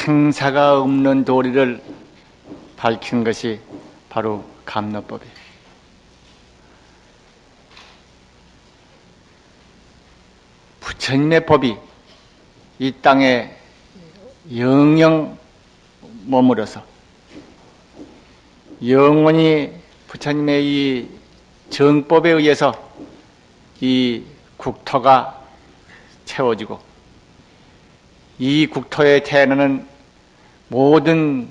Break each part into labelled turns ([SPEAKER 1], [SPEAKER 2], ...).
[SPEAKER 1] 생사가 없는 도리를 밝힌 것이 바로 감로법이에요. 부처님의 법이 이 땅에 영영 머물어서 영원히 부처님의 이 정법에 의해서 이 국토가 채워지고 이 국토에 태어나는 모든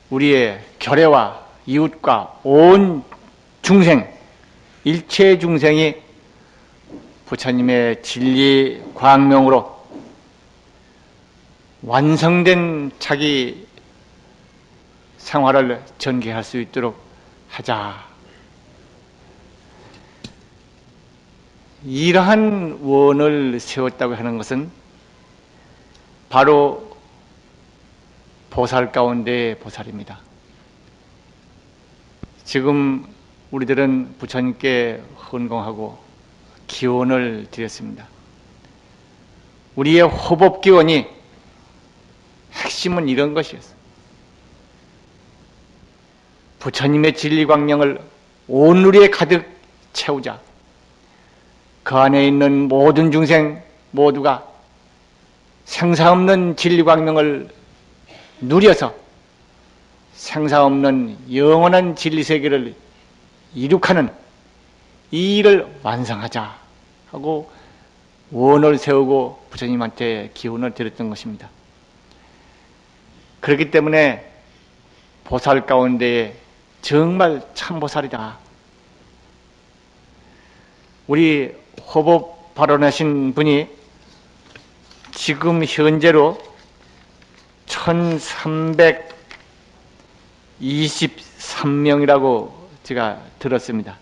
[SPEAKER 1] 우리의 결애와 이웃과 온 중생, 일체 중생이 부처님의 진리 광명으로 완성된 자기 생활을 전개할 수 있도록 하자. 이러한 원을 세웠다고 하는 것은 바로 보살 가운데 보살입니다. 지금 우리들은 부처님께 헌공하고 기원을 드렸습니다. 우리의 호법 기원이 핵심은 이런 것이었어요. 부처님의 진리 광명을 온누리에 가득 채우자. 그 안에 있는 모든 중생 모두가 생사 없는 진리 광명을 누려서 생사 없는 영원한 진리 세계를 이룩하는 이 일을 완성하자 하고 원을 세우고 부처님한테 기원을 드렸던 것입니다. 그렇기 때문에 보살 가운데 정말 참보살이다. 우리 호법 발언하신 분이 지금 현재로 1323명이라고 제가 들었습니다.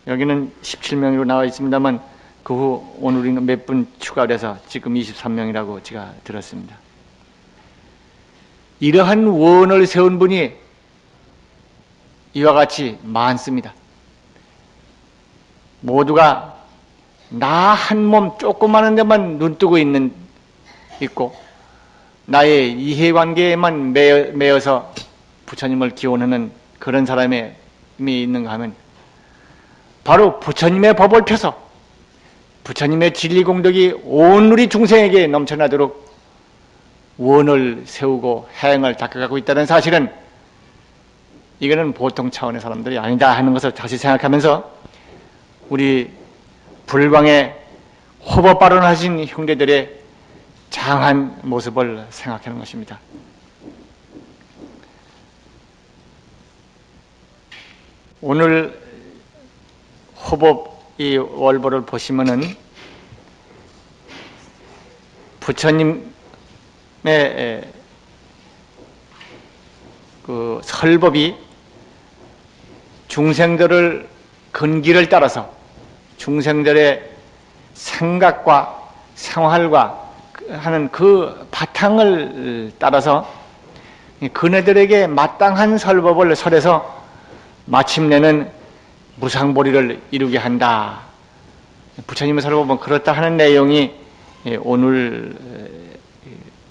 [SPEAKER 1] 여기는 17명으로 나와 있습니다만 그 후 오늘은 몇 분 추가를 해서 지금 23명이라고 제가 들었습니다. 이러한 원을 세운 분이 이와 같이 많습니다. 모두가 나 한 몸 조그마한 데만 눈뜨고 있고 나의 이해관계에만 매여서 부처님을 기원하는 그런 사람이 있는가 하면 바로 부처님의 법을 펴서 부처님의 진리공덕이 온 우리 중생에게 넘쳐나도록 원을 세우고 행을 닦아가고 있다는 사실은 이거는 보통 차원의 사람들이 아니다 하는 것을 다시 생각하면서 우리 불광의 호법 발언하신 형제들의 장한 모습을 생각하는 것입니다. 오늘 호법 이 월보를 보시면은 부처님의 그 설법이 중생들을 근기를 따라서 중생들의 생각과 생활과 하는 그 바탕을 따라서 그네들에게 마땅한 설법을 설해서 마침내는 무상보리를 이루게 한다. 부처님의 설법은 그렇다 하는 내용이 오늘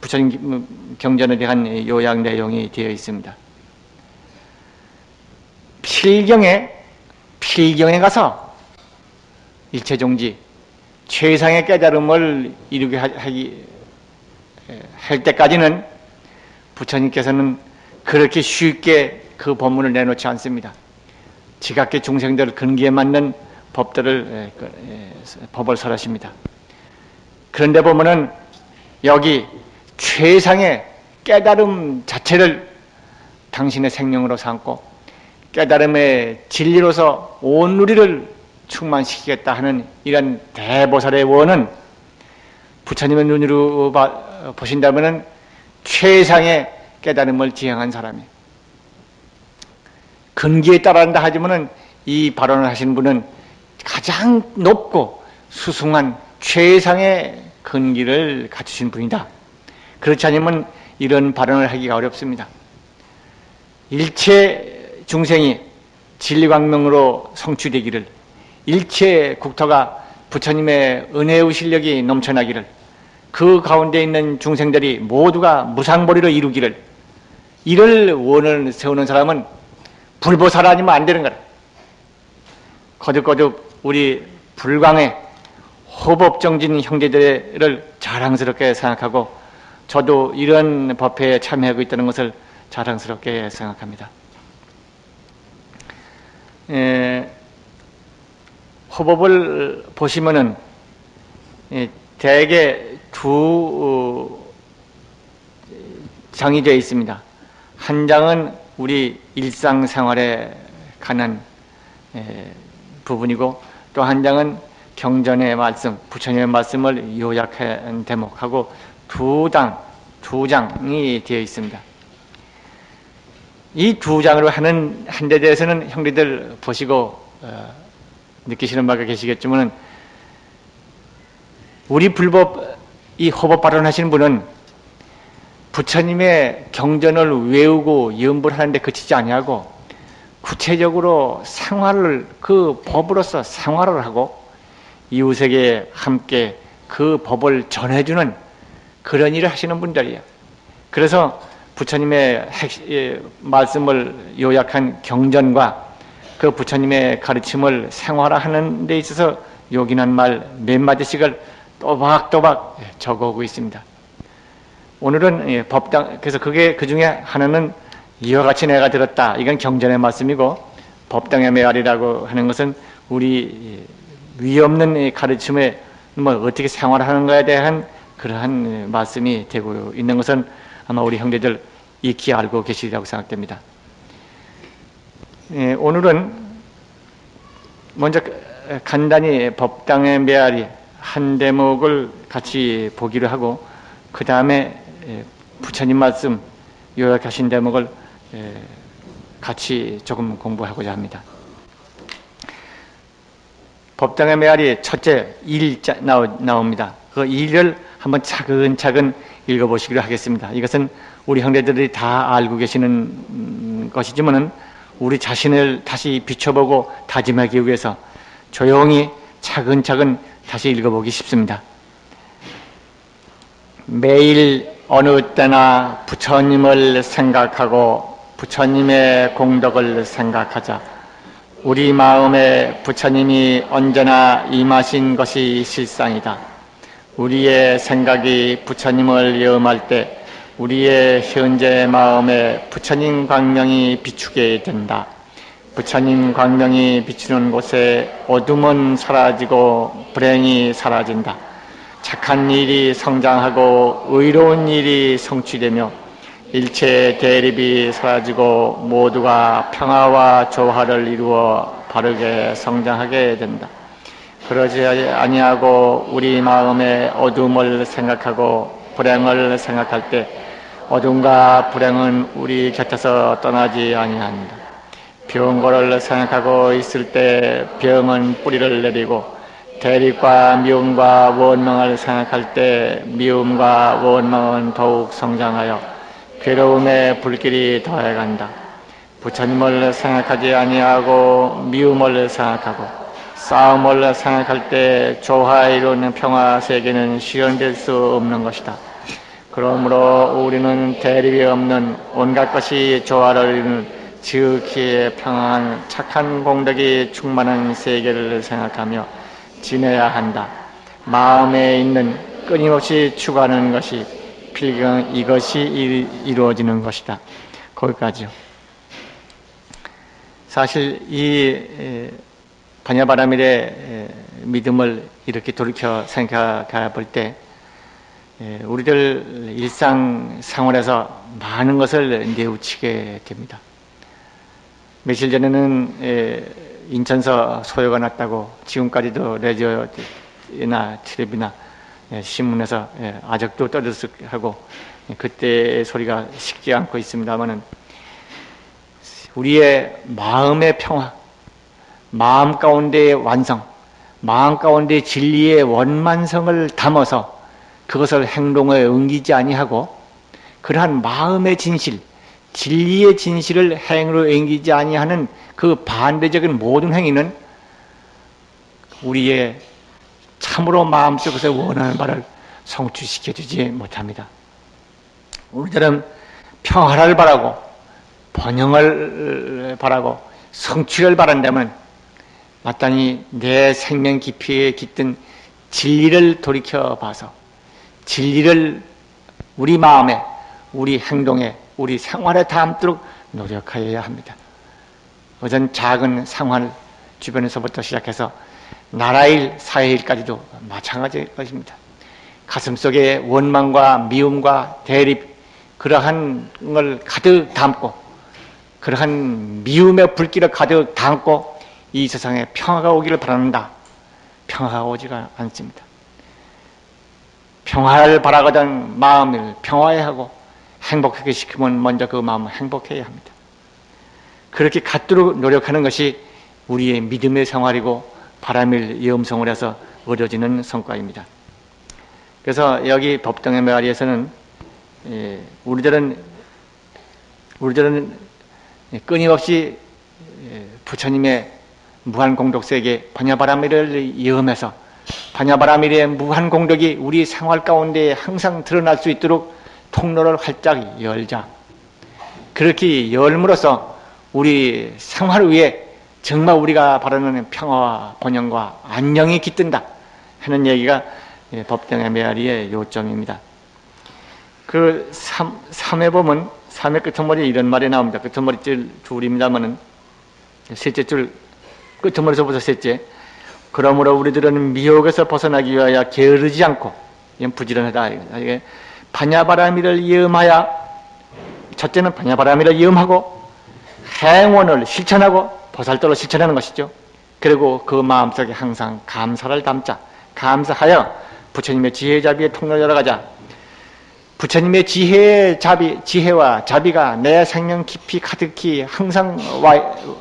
[SPEAKER 1] 부처님 경전에 대한 요약 내용이 되어 있습니다. 필경에 가서 일체종지 최상의 깨달음을 이루게 할 때까지는 부처님께서는 그렇게 쉽게 그 법문을 내놓지 않습니다. 지각계 중생들 근기에 맞는 법을 설하십니다. 그런데 보면은 여기 최상의 깨달음 자체를 당신의 생명으로 삼고 깨달음의 진리로서 온 우리를 충만시키겠다 하는 이런 대보살의 원은 부처님의 눈으로 보신다면은 최상의 깨달음을 지향한 사람이에요. 근기에 따라한다 하지만은 이 발언을 하신 분은 가장 높고 수승한 최상의 근기를 갖추신 분이다. 그렇지 않으면 이런 발언을 하기가 어렵습니다. 일체 중생이 진리광명으로 성취되기를, 일체 국토가 부처님의 은혜의 실력이 넘쳐나기를, 그 가운데 있는 중생들이 모두가 무상보리로 이루기를, 이를 원을 세우는 사람은 불보살 아니면 안 되는 거라. 거듭거듭 우리 불광의 호법정진 형제들을 자랑스럽게 생각하고, 저도 이런 법회에 참여하고 있다는 것을 자랑스럽게 생각합니다. 호법을 보시면은 대개 두 장이 되어 있습니다. 한 장은 우리 일상생활에 관한 부분이고, 또 한 장은 경전의 말씀, 부처님의 말씀을 요약한 대목하고 두 장이 되어 있습니다. 이 두 장으로 하는 한 데 대해서는 형제들 보시고 느끼시는 바가 계시겠지만, 우리 불법 이 호법 발언하시는 분은 부처님의 경전을 외우고 연불 하는데 그치지 아니하고 구체적으로 생활을, 그 법으로서 생활을 하고 이웃에게 함께 그 법을 전해주는 그런 일을 하시는 분들이에요. 그래서 부처님의 말씀을 요약한 경전과 그 부처님의 가르침을 생활화하는 데 있어서 요긴한 말 몇 마디씩을 또박또박 적어오고 있습니다. 오늘은 법당, 그래서 그게 그 중에 하나는 이와 같이 내가 들었다, 이건 경전의 말씀이고, 법당의 메아리라고 하는 것은 우리 위 없는 가르침에 어떻게 생활하는 것에 대한 그러한 말씀이 되고 있는 것은 아마 우리 형제들 익히 알고 계시리라고 생각됩니다. 오늘은 먼저 간단히 법당의 메아리 한 대목을 같이 보기로 하고, 그 다음에 부처님 말씀 요약하신 대목을 같이 조금 공부하고자 합니다. 법당의 메아리 첫째 1자 나옵니다. 그 1을 한번 차근차근 읽어보시기로 하겠습니다. 이것은 우리 형제들이 다 알고 계시는 것이지만은 우리 자신을 다시 비춰보고 다짐하기 위해서 조용히 차근차근 다시 읽어보기 쉽습니다. 매일 어느 때나 부처님을 생각하고 부처님의 공덕을 생각하자. 우리 마음에 부처님이 언제나 임하신 것이 실상이다. 우리의 생각이 부처님을 염할 때 우리의 현재 마음에 부처님 광명이 비추게 된다. 부처님 광명이 비추는 곳에 어둠은 사라지고 불행이 사라진다. 착한 일이 성장하고 의로운 일이 성취되며 일체 대립이 사라지고 모두가 평화와 조화를 이루어 바르게 성장하게 된다. 그러지 아니하고 우리 마음에 어둠을 생각하고 불행을 생각할 때 어둠과 불행은 우리 곁에서 떠나지 아니한다. 병고를 생각하고 있을 때 병은 뿌리를 내리고 대립과 미움과 원망을 생각할 때 미움과 원망은 더욱 성장하여 괴로움의 불길이 더해간다. 부처님을 생각하지 아니하고 미움을 생각하고 싸움을 생각할 때 조화에 이루는 평화 세계는 실현될 수 없는 것이다. 그러므로 우리는 대립이 없는 온갖 것이 조화를 이루는 지극히 평안한 착한 공덕이 충만한 세계를 생각하며 지내야 한다. 마음에 있는 끊임없이 추구하는 것이 필경 이것이 이루어지는 것이다. 거기까지요. 사실 이 반야바라밀의 믿음을 이렇게 돌이켜 생각해 볼 때 우리들 일상생활에서 많은 것을 뉘우치게 됩니다. 며칠 전에는 인천서 소요가 났다고 지금까지도 라디오나 텔레비나 신문에서 아직도 떠들썩하고 그때의 소리가 식지 않고 있습니다마는 우리의 마음의 평화, 마음 가운데의 완성, 마음 가운데 진리의 원만성을 담아서 그것을 행동에 옮기지 아니하고 그러한 마음의 진실, 진리의 진실을 행으로 옮기지 아니하는 그 반대적인 모든 행위는 우리의 참으로 마음속에서 원하는 바를 성취시켜주지 못합니다. 우리들은 평화를 바라고 번영을 바라고 성취를 바란다면 마땅히 내 생명 깊이에 깃든 진리를 돌이켜봐서 진리를 우리 마음에, 우리 행동에, 우리 생활에 담도록 노력하여야 합니다. 어떤 작은 상황 주변에서부터 시작해서 나라일, 사회일까지도 마찬가지일 것입니다. 가슴속에 원망과 미움과 대립, 그러한 걸 가득 담고, 그러한 미움의 불길을 가득 담고 이 세상에 평화가 오기를 바란다. 평화가 오지가 않습니다. 평화를 바라거든 마음을 평화해 하고 행복하게 시키면 먼저 그 마음을 행복해야 합니다. 그렇게 갖도록 노력하는 것이 우리의 믿음의 생활이고 바람일 염성을 해서 얻어지는 성과입니다. 그래서 여기 법당의 메아리에서는 우리들은 끊임없이 부처님의 무한공덕세계 반야바라미를 예음해서 반야바라밀의 무한공덕이 우리 생활 가운데 항상 드러날 수 있도록 통로를 활짝 열자. 그렇게 열므로써 우리 생활 위에 정말 우리가 바라는 평화와 번영과 안녕이 깃든다 하는 얘기가 법당의 메아리의 요점입니다. 그 3회 보면 3회 끝머리에 이런 말이 나옵니다. 끝머리 줄 둘입니다만은 셋째 줄 끝머리서부터 셋째. 그러므로 우리들은 미혹에서 벗어나기 위하여 게으르지 않고, 이건 부지런하다. 반야바라밀을 예음하여, 첫째는 반야바라밀을 예음하고 행원을 실천하고 보살도를 실천하는 것이죠. 그리고 그 마음속에 항상 감사를 담자. 감사하여 부처님의 지혜자비에 통로를 열어가자. 부처님의 지혜와 자비가 내 생명 깊이 가득히 항상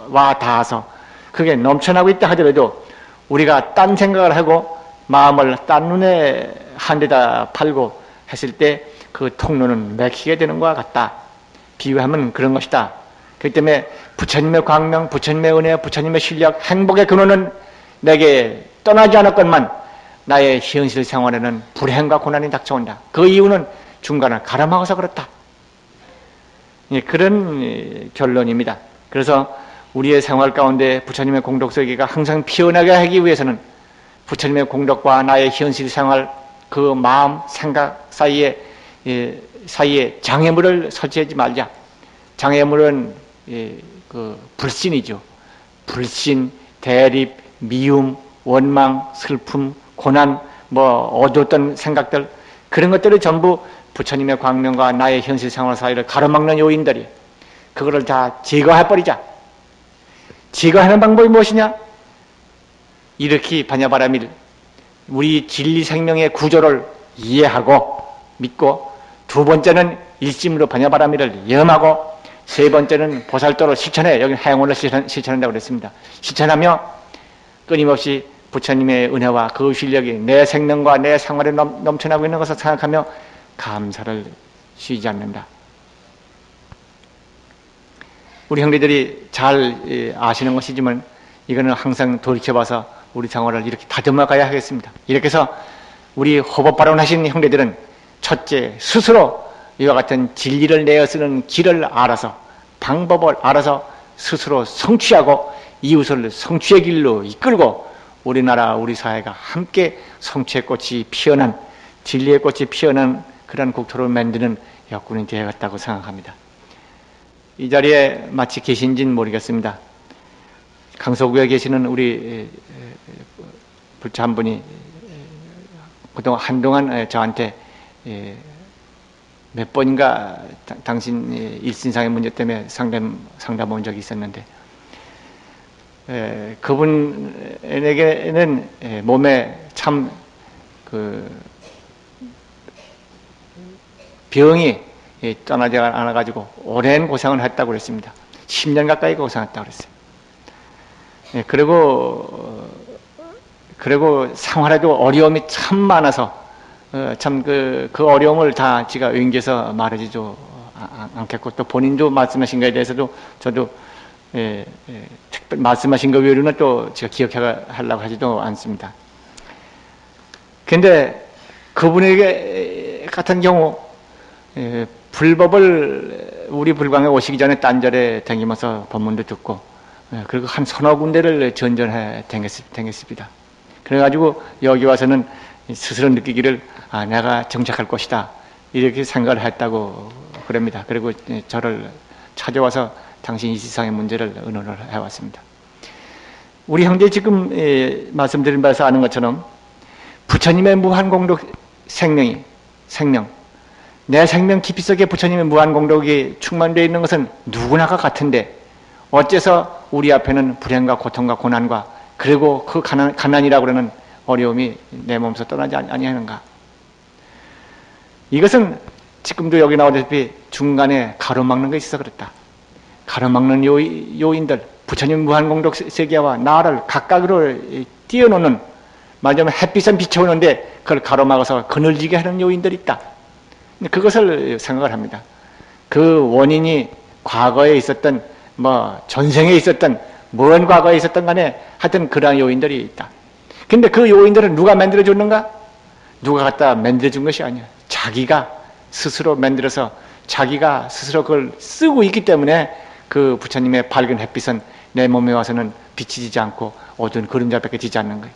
[SPEAKER 1] 와 닿아서 그게 넘쳐나고 있다 하더라도 우리가 딴 생각을 하고 마음을 딴 눈에 한 데다 팔고 했을 때 그 통로는 막히게 되는 것과 같다. 비유하면 그런 것이다. 그렇기 때문에 부처님의 광명, 부처님의 은혜, 부처님의 실력, 행복의 근원은 내게 떠나지 않았건만 나의 현실 생활에는 불행과 고난이 닥쳐온다. 그 이유는 중간을 가로막아서 그렇다. 그런 결론입니다. 그래서 우리의 생활 가운데 부처님의 공덕세계가 항상 피어나게 하기 위해서는 부처님의 공덕과 나의 현실 생활, 그 마음, 생각 사이에 장애물을 설치하지 말자. 장애물은 그 불신이죠. 불신, 대립, 미움, 원망, 슬픔, 고난, 어두웠던 생각들, 그런 것들을 전부 부처님의 광명과 나의 현실 생활 사이를 가로막는 요인들이, 그거를 다 제거해버리자. 제거하는 방법이 무엇이냐? 이렇게 반야바라밀, 우리 진리 생명의 구조를 이해하고 믿고, 두 번째는 일심으로 반야바라밀을 염하고, 세 번째는 보살도를 실천해. 여기 행원을 실천한다고 그랬습니다. 실천하며 끊임없이 부처님의 은혜와 그 실력이 내 생명과 내 생활에 넘쳐나고 있는 것을 생각하며 감사를 쉬지 않는다. 우리 형제들이 잘 아시는 것이지만 이거는 항상 돌이켜봐서 우리 생활을 이렇게 다듬어 가야 하겠습니다. 이렇게 해서 우리 호법발언하신 형제들은 첫째, 스스로 이와 같은 진리를 내어 쓰는 길을 알아서, 방법을 알아서 스스로 성취하고 이웃을 성취의 길로 이끌고 우리나라, 우리 사회가 함께 성취의 꽃이 피어난, 진리의 꽃이 피어난 그런 국토를 만드는 여건이 되어갔다고 생각합니다. 이 자리에 마치 계신지는 모르겠습니다. 강서구에 계시는 우리 불자 한 분이 그동안 한동안 저한테 몇 번인가 당신 일신상의 문제 때문에 상담 온 적이 있었는데, 그분에게는 몸에 참 병이 떠나지 않아가지고 오랜 고생을 했다고 그랬습니다. 10년 가까이 고생했다고 그랬어요. 그리고 생활에도 어려움이 참 많아서 참 그 어려움을 다 제가 응겨서 말하지도 않겠고, 또 본인도 말씀하신 것에 대해서도 저도 특별히 말씀하신 것 외로는 또 제가 기억하려고 하지도 않습니다. 근데 그분에게 같은 경우 불법을 우리 불광에 오시기 전에 딴절에 다니면서 법문도 듣고 그리고 한 서너 군데를 전전해 다녔습니다. 그래가지고 여기 와서는 스스로 느끼기를 내가 정착할 것이다 이렇게 생각을 했다고 그럽니다. 그리고 저를 찾아와서 당신 이 세상의 문제를 의논을 해왔습니다. 우리 형제 지금 말씀드린 바에서 아는 것처럼 부처님의 무한공덕 생명 내 생명 깊이 속에 부처님의 무한공덕이 충만되어 있는 것은 누구나가 같은데 어째서 우리 앞에는 불행과 고통과 고난과 그리고 그 가난이라고 그러는 어려움이 내 몸에서 떠나지 아니하는가. 이것은 지금도 여기 나오다시피 중간에 가로막는 것이 있어서 그렇다. 가로막는 요인들, 부처님 무한공덕 세계와 나를 각각으로 띄워놓는, 말하자면 햇빛은 비춰오는데 그걸 가로막아서 그늘지게 하는 요인들이 있다. 그것을 생각을 합니다. 그 원인이 과거에 있었던 전생에 있었던 먼 과거에 있었던 간에 하여튼 그러한 요인들이 있다. 근데 그 요인들을 누가 만들어줬는가? 누가 갖다 만들어준 것이 아니야. 자기가 스스로 만들어서 자기가 스스로 그걸 쓰고 있기 때문에 그 부처님의 밝은 햇빛은 내 몸에 와서는 비치지 않고 어두운 그림자밖에 지지 않는 거예요.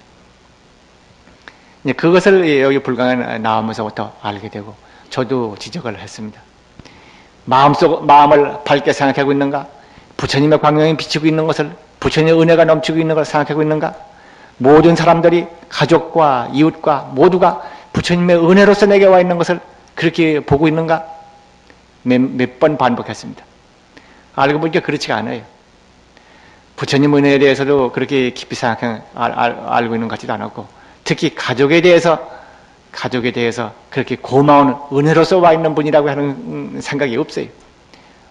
[SPEAKER 1] 그것을 여기 불광에 나오면서부터 알게 되고 저도 지적을 했습니다. 마음을 밝게 생각하고 있는가? 부처님의 광명이 비치고 있는 것을, 부처님의 은혜가 넘치고 있는 것을 생각하고 있는가? 모든 사람들이 가족과 이웃과 모두가 부처님의 은혜로서 내게 와 있는 것을 그렇게 보고 있는가? 몇 번 반복했습니다. 알고 보니까 그렇지가 않아요. 부처님 은혜에 대해서도 그렇게 깊이 알고 있는 것 같지도 않았고, 특히 가족에 대해서 그렇게 고마운 은혜로서 와 있는 분이라고 하는 생각이 없어요.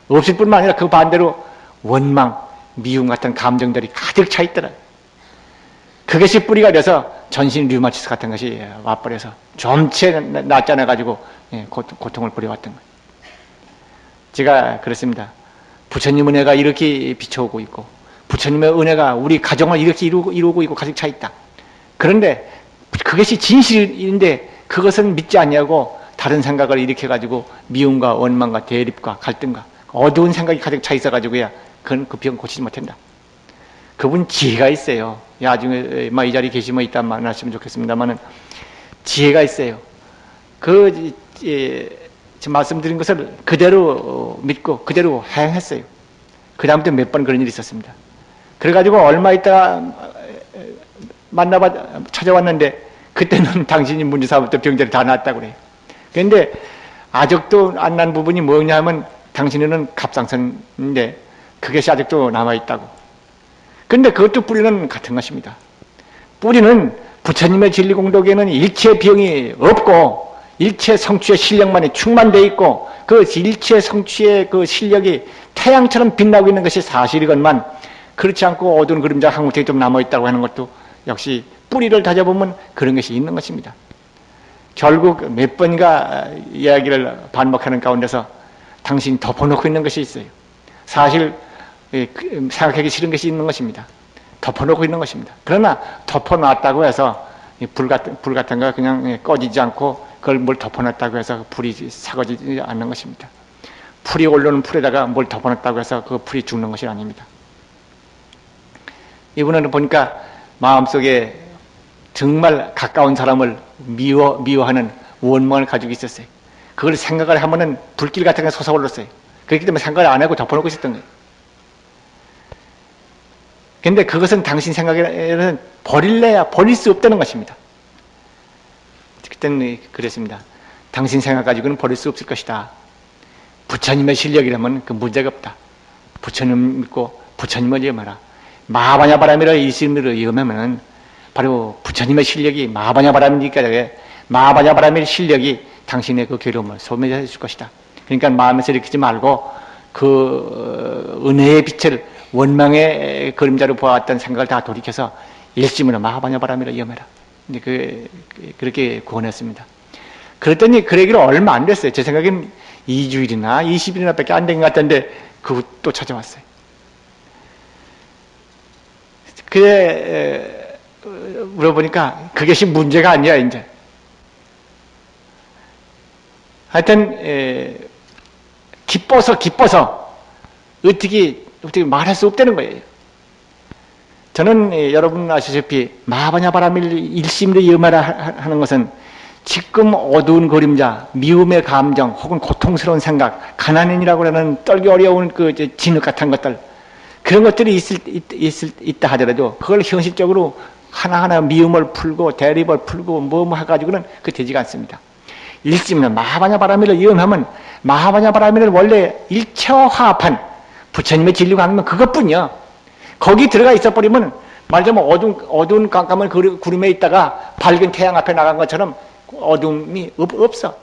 [SPEAKER 1] 없을 뿐만 아니라 그 반대로 원망, 미움 같은 감정들이 가득 차 있더라. 그것이 뿌리가 돼서 전신 류마티스 같은 것이 와버려서 점체 낫잖아가지고 고통을 부려왔던 거예요. 제가 그렇습니다. 부처님 은혜가 이렇게 비춰오고 있고 부처님의 은혜가 우리 가정을 이렇게 이루고 있고 가득 차 있다. 그런데 그것이 진실인데 그것은 믿지 않냐고 다른 생각을 일으켜가지고 미움과 원망과 대립과 갈등과 어두운 생각이 가득 차 있어가지고야 그건 그 병 고치지 못한다. 그분 지혜가 있어요. 나중에 이 자리에 계시면 이따 만나시면 좋겠습니다만은 지혜가 있어요. 지금 말씀드린 것을 그대로 믿고 그대로 행했어요. 그 다음부터 몇 번 그런 일이 있었습니다. 그래가지고 얼마 있다가 찾아왔는데 그때는 당신이 문제사부터 병자리 다 났다고 그래요. 그런데 아직도 안 난 부분이 뭐냐 하면 당신은 갑상선인데 그것이 아직도 남아있다고. 근데 그것도 뿌리는 같은 것입니다. 뿌리는 부처님의 진리공덕에는 일체 병이 없고 일체 성취의 실력만이 충만되어 있고 그 일체 성취의 그 실력이 태양처럼 빛나고 있는 것이 사실이건만 그렇지 않고 어두운 그림자 한 구석에 좀 남아있다고 하는 것도 역시 뿌리를 다져보면 그런 것이 있는 것입니다. 결국 몇 번인가 이야기를 반복하는 가운데서 당신이 덮어놓고 있는 것이 있어요. 사실 생각하기 싫은 것이 있는 것입니다. 덮어놓고 있는 것입니다. 그러나 덮어놨다고 해서 불 같은 거 그냥 꺼지지 않고 그걸 뭘 덮어놨다고 해서 불이 사거지지 않는 것입니다. 풀이 올라오는 풀에다가 뭘 덮어놨다고 해서 그 풀이 죽는 것이 아닙니다. 이분은 보니까 마음속에 정말 가까운 사람을 미워하는 원망을 가지고 있었어요. 그걸 생각을 하면은 불길 같은 게 솟아올랐어요. 그렇기 때문에 생각을 안 하고 덮어놓고 있었던 거예요. 근데 그것은 당신 생각에는 버릴 수 없다는 것입니다. 그때는 그랬습니다. 당신 생각 가지고는 버릴 수 없을 것이다. 부처님의 실력이라면 그 문제가 없다. 부처님 믿고 부처님을 염하라. 마하바냐 바람이라 일심으로 염하면은 바로 부처님의 실력이 마하바냐 바람이니까 마하바냐 바람의 실력이 당신의 그 괴로움을 소멸해 줄 것이다. 그러니까 마음에서 일으키지 말고 그 은혜의 빛을 원망의 그림자로 보았던 생각을 다 돌이켜서 일심으로 마하바냐 바람이라 염해라. 그렇게 구원했습니다. 그랬더니 그러기로 얼마 안 됐어요. 제 생각엔 2주일이나 20일이나 밖에 안 된 것 같던데 그것도 찾아왔어요. 그래 물어보니까 그것이 문제가 아니야 이제. 하여튼 기뻐서 어떻게 말할 수 없다는 거예요. 저는 여러분 아시다시피 마하바냐바라밀 일심으로 염하라 하는 것은 지금 어두운 그림자, 미움의 감정, 혹은 고통스러운 생각, 가난인이라고 하는 떨기 어려운 그 진흙 같은 것들, 그런 것들이 있다 하더라도 그걸 현실적으로 하나하나 미움을 풀고 대립을 풀고 뭐 해가지고는 그 되지가 않습니다. 일심은 마하바냐바라밀을 염하면 마하바냐바라밀을 원래 일체와 화합한 부처님의 진리 강면 그것뿐이요. 거기 들어가 있어 버리면 말하자면 어두운 깜깜한 구름에 있다가 밝은 태양 앞에 나간 것처럼 어둠이 없어.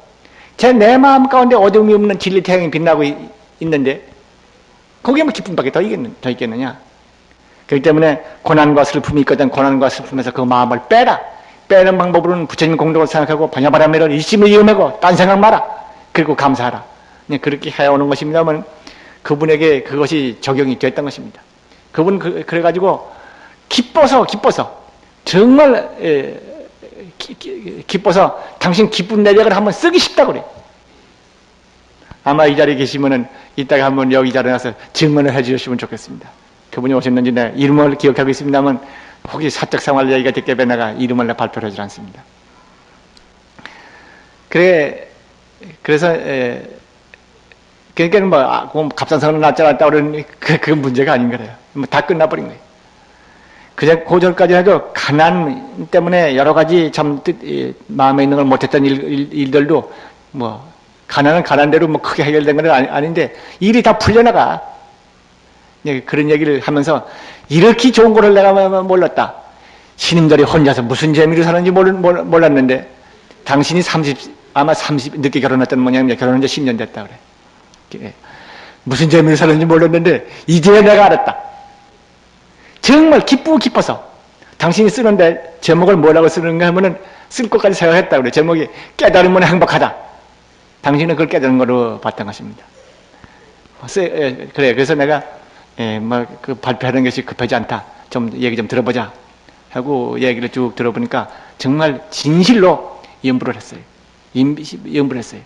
[SPEAKER 1] 내 마음 가운데 어둠이 없는 진리 태양이 빛나고 있는데 거기에 뭐 기쁨밖에 더 있겠느냐. 그렇기 때문에 고난과 슬픔이 있거든 고난과 슬픔에서 그 마음을 빼는 방법으로는 부처님 공덕을 생각하고 바냐바라밀을 일심을 이음하고 딴 생각 마라. 그리고 감사하라. 그렇게 해오는 것입니다만 그분에게 그것이 적용이 됐던 것입니다. 그분 그래가지고 기뻐서 정말 기뻐서 당신 기쁜 내력을 한번 쓰기 싶다고 그래. 아마 이 자리에 계시면은 이따가 한번 여기 자리에 나서 증언을 해주셨으면 좋겠습니다. 그분이 오셨는지 내 이름을 기억하고 있습니다만 혹시 사적 생활 얘기가 듣게 되 내가 이름을 발표를 하지 않습니다. 그래서 그러니까 뭐 갑상선을 낫지 않았다 그러는 그 문제가 아닌 거래요. 뭐 다 끝나버린 거예요. 그냥 고전까지 해도 가난 때문에 여러 가지 참 마음에 있는 걸 못했던 일들도 뭐 가난은 가난대로 뭐 크게 해결된 건 아닌데 일이 다 풀려나가. 그런 얘기를 하면서 이렇게 좋은 거를 내가 몰랐다. 신임들이 혼자서 무슨 재미로 사는지 몰랐는데 당신이 아마 30 늦게 결혼했던 모양이야. 결혼한 지 10년 됐다 그래. 무슨 재미로 사는지 몰랐는데 이제 내가 알았다. 정말 기뻐서 당신이 쓰는데 제목을 뭐라고 쓰는가 하면은 쓸 것까지 생각했다 그래. 제목이 깨달으면 행복하다. 당신은 그걸 깨달은 거로 봤던 것입니다. 그래. 그래서 내가 그 발표하는 것이 급하지 않다. 좀 얘기 좀 들어보자 하고 얘기를 쭉 들어보니까 정말 진실로 염불을 했어요. 염불을 했어요.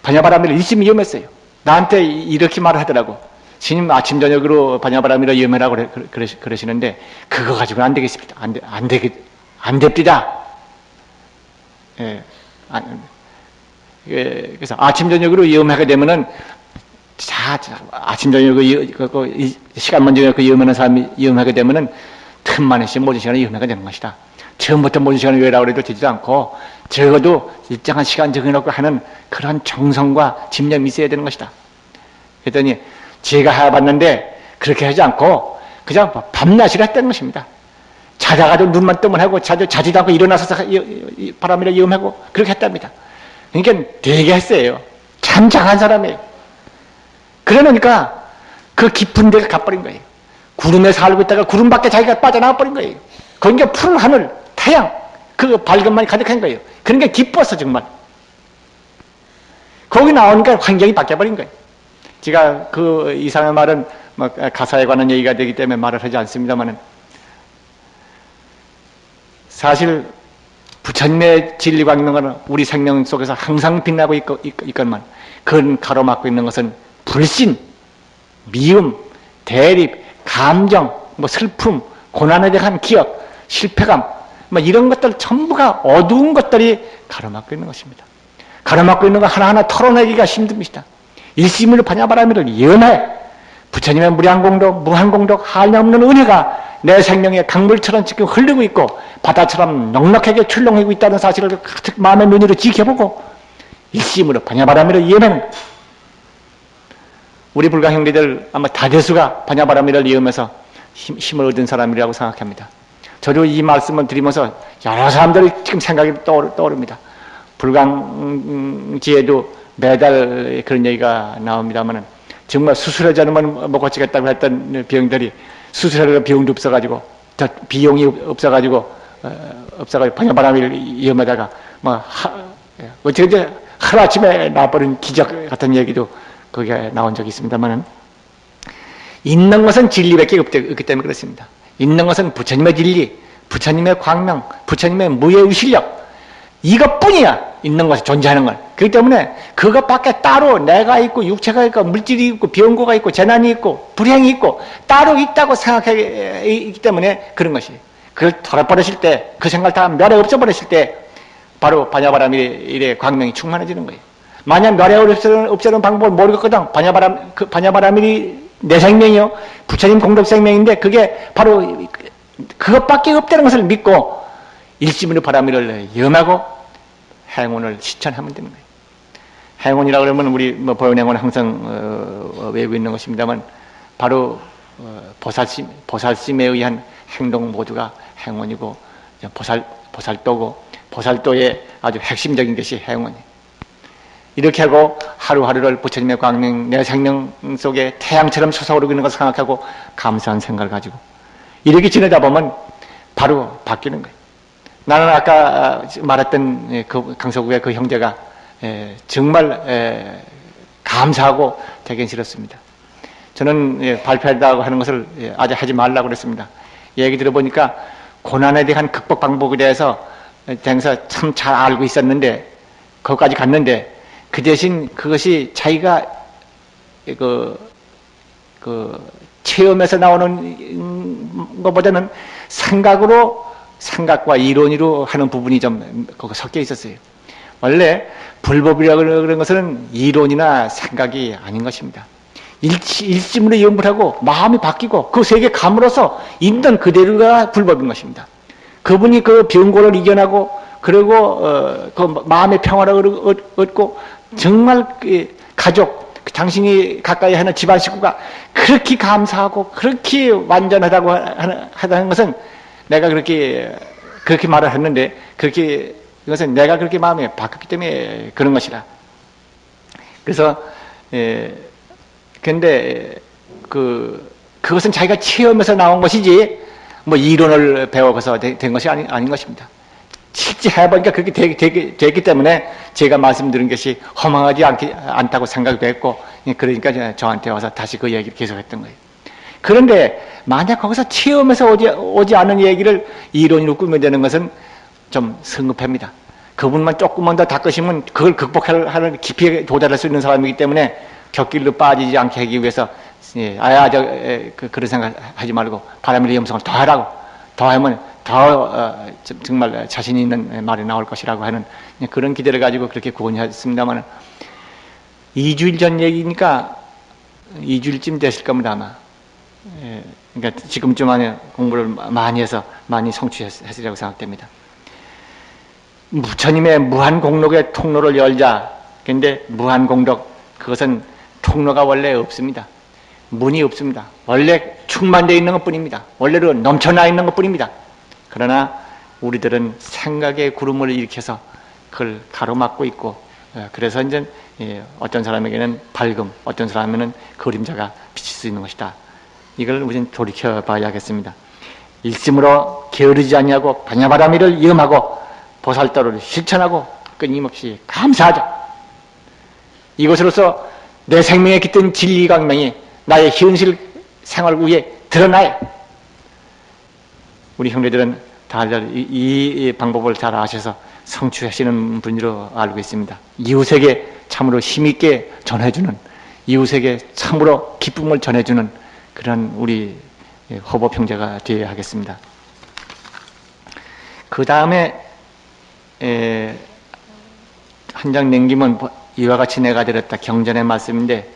[SPEAKER 1] 바냐바라밀을 일심이 염했어요. 나한테 이렇게 말을 하더라고. 스님 아침 저녁으로 바냐바라밀을 염해라고 그러시는데 그거 가지고는 안 되겠습니다. 안 됩니다. 그래서 아침 저녁으로 염하게 되면은 아침 저녁 시간만 정해 그 염하는 사람이 염하게 되면은 틈만해서 모든 시간에 염하게 되는 것이다. 처음부터 모든 시간을 외라고 해도 되지도 않고 적어도 일정한 시간 정해놓고 하는 그런 정성과 집념이 있어야 되는 것이다. 그랬더니 제가 해봤는데 그렇게 하지 않고 그냥 밤낮이라 했다는 것입니다. 자다가도 눈만 뜨면 하고 자지도 않고 일어나서 바람이라 염하고 그렇게 했답니다. 그러니까 되게 했어요. 참 장한 사람이에요. 그러니까 그 깊은 데가 가버린 거예요. 구름에 살고 있다가 구름 밖에 자기가 빠져나와 버린 거예요. 그러니까 푸른 하늘, 태양, 그 밝음만이 가득한 거예요. 그러니까 기뻤어 정말. 거기 나오니까 환경이 바뀌어버린 거예요. 제가 그 이상의 말은 뭐 가사에 관한 얘기가 되기 때문에 말을 하지 않습니다만은 사실 부처님의 진리가 있는 것은 우리 생명 속에서 항상 빛나고 있건만 그건 가로막고 있는 것은 불신, 미움, 대립, 감정, 뭐 슬픔, 고난에 대한 기억, 실패감 뭐 이런 것들 전부가 어두운 것들이 가로막고 있는 것입니다. 가로막고 있는 거 하나하나 털어내기가 힘듭니다. 일심으로 바냐바라밀을 염해 부처님의 무량공덕, 무한공덕, 한량없는 은혜가 내 생명에 강물처럼 지금 흐르고 있고 바다처럼 넉넉하게 출렁이고 있다는 사실을 가득 마음의 눈으로 지켜보고 일심으로 바냐바라밀을 염해는 우리 불가 형제들 아마 다대수가 바냐바라밀을 염해서 힘을 얻은 사람이라고 생각합니다. 저도 이 말씀을 드리면서 여러 사람들이 지금 생각이 떠오릅니다. 불광지에도 매달 그런 얘기가 나옵니다만 정말 수술하자면 뭐 고치겠다고 했던 병들이 수술할 병도 없어가지고 비용이 없어가지고 바냐바라밀 염에다가 뭐 어떻게 하루아침에 나버린 기적 같은 얘기도 거기에 나온 적이 있습니다만은 있는 것은 진리밖에 없기 때문에 그렇습니다. 있는 것은 부처님의 진리, 부처님의 광명, 부처님의 무예의 실력 이것뿐이야. 있는 것이 존재하는 걸. 그렇기 때문에 그것밖에 따로 내가 있고 육체가 있고 물질이 있고 병고가 있고 재난이 있고 불행이 있고 따로 있다고 생각하기 때문에 그런 것이. 그걸 털어버리실 때, 그 생각을 다 멸해 없애버리실 때 바로 반야바라밀의 광명이 충만해지는 거예요. 만약 멸해 없애는 방법을 모르겠거든. 반야바라밀이 내 생명이요, 부처님 공덕 생명인데 그게 바로 그것밖에 없다는 것을 믿고 일심으로 바라밀을 염하고 행운을 실천하면 되는 거예요. 행운이라고 그러면 우리 뭐 보현행운 항상 외우고 있는 것입니다만 바로 보살심에 의한 행동 모두가 행운이고 보살도고 보살도의 아주 핵심적인 것이 행운이에요. 이렇게 하고 하루하루를 부처님의 광명 내 생명 속에 태양처럼 솟아오르고 있는 것을 생각하고 감사한 생각을 가지고 이렇게 지내다 보면 바로 바뀌는 거예요. 나는 아까 말했던 그 강서구의 그 형제가 정말 감사하고 되게 싫었습니다. 저는 발표한다고 하는 것을 아직 하지 말라고 그랬습니다. 얘기 들어보니까 고난에 대한 극복 방법에 대해서 참 잘 알고 있었는데 거기까지 갔는데 그 대신 그것이 자기가 체험에서 나오는 것보다는 생각과 이론으로 하는 부분이 좀 거기 섞여 있었어요. 원래 불법이라고 그런 것은 이론이나 생각이 아닌 것입니다. 일심으로 염불하고 마음이 바뀌고 그 세계 감으로서 있는 그대로가 불법인 것입니다. 그분이 그 병고를 이겨나고 그리고 그 마음의 평화를 얻고 정말 가족, 당신이 가까이 하는 집안 식구가 그렇게 감사하고 그렇게 완전하다고 하다는 것은 내가 그렇게 말을 했는데 이것은 내가 그렇게 마음이 바뀌었기 때문에 그런 것이라. 그래서 근데 그것은 자기가 체험에서 나온 것이지 뭐 이론을 배워서 된 것이 아닌 것입니다. 실제 해보니까 그렇게 됐기 때문에 제가 말씀드린 것이 허망하지 않다고 생각도 했고, 그러니까 저한테 와서 다시 그 얘기를 계속했던 거예요. 그런데 만약 거기서 체험에서 오지 않은 얘기를 이론으로 꾸며내는 것은 좀 성급합니다. 그분만 조금만 더 닦으시면 그걸 극복하는 깊이 도달할 수 있는 사람이기 때문에 곁길로 빠지지 않게 하기 위해서 그런 생각 하지 말고 바람의 염성을 더 하라고, 더 하면 더 정말 자신 있는 말이 나올 것이라고 하는 그런 기대를 가지고 그렇게 구원했습니다만 2주일 전 얘기니까 2주일쯤 됐을 겁니다 아마. 그러니까 지금쯤 안에 공부를 많이 해서 많이 성취했으리라고 생각됩니다. 부처님의 무한공덕의 통로를 열자. 근데 무한공덕, 그것은 통로가 원래 없습니다. 문이 없습니다. 원래 충만되어 있는 것 뿐입니다. 원래로 넘쳐나 있는 것 뿐입니다. 그러나 우리들은 생각의 구름을 일으켜서 그걸 가로막고 있고, 그래서 이제 어떤 사람에게는 밝음, 어떤 사람에게는 그림자가 비칠 수 있는 것이다. 이걸 우리는 돌이켜 봐야겠습니다. 일심으로 게으르지 아니하고 반야바라밀을 이음하고 보살도를 실천하고 끊임없이 감사하자. 이것으로서 내 생명에 깃든 진리 광명이 나의 현실 생활 위에 드러나요. 우리 형제들은 다들 이 방법을 잘 아셔서 성취하시는 분으로 알고 있습니다. 이웃에게 참으로 힘있게 전해주는, 이웃에게 참으로 기쁨을 전해주는 그런 우리 호법 형제가 되어야 하겠습니다. 그 다음에 한 장 남기면 이와 같이 내가 드렸다 경전의 말씀인데,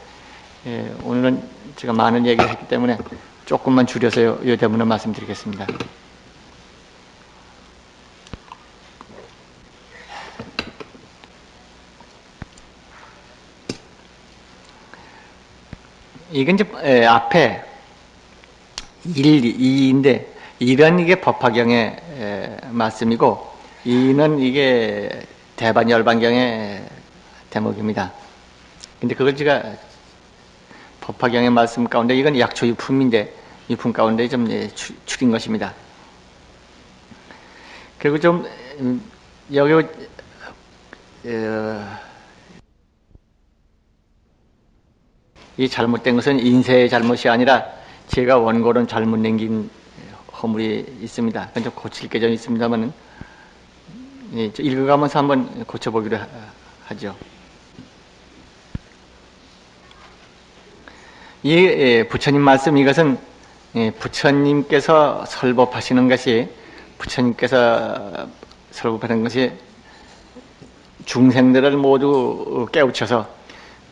[SPEAKER 1] 오늘은 제가 많은 얘기를 했기 때문에 조금만 줄여서 이 대문을 말씀드리겠습니다. 이건 이제 앞에 1, 2인데 1은 이게 법화경의 말씀이고 2는 이게 대반열반경의 대목입니다. 근데 그걸 제가 법화경의 말씀 가운데 이건 약초 유품인데 유품 가운데 좀 추린 것입니다. 그리고 좀 여기 이 잘못된 것은 인쇄의 잘못이 아니라 제가 원고는 잘못 남긴 허물이 있습니다. 그건 좀 고칠 게 좀 있습니다만은 읽어가면서 한번 고쳐보기로 하죠. 이 부처님 말씀, 이것은 부처님께서 설법하시는 것이, 부처님께서 설법하는 것이 중생들을 모두 깨우쳐서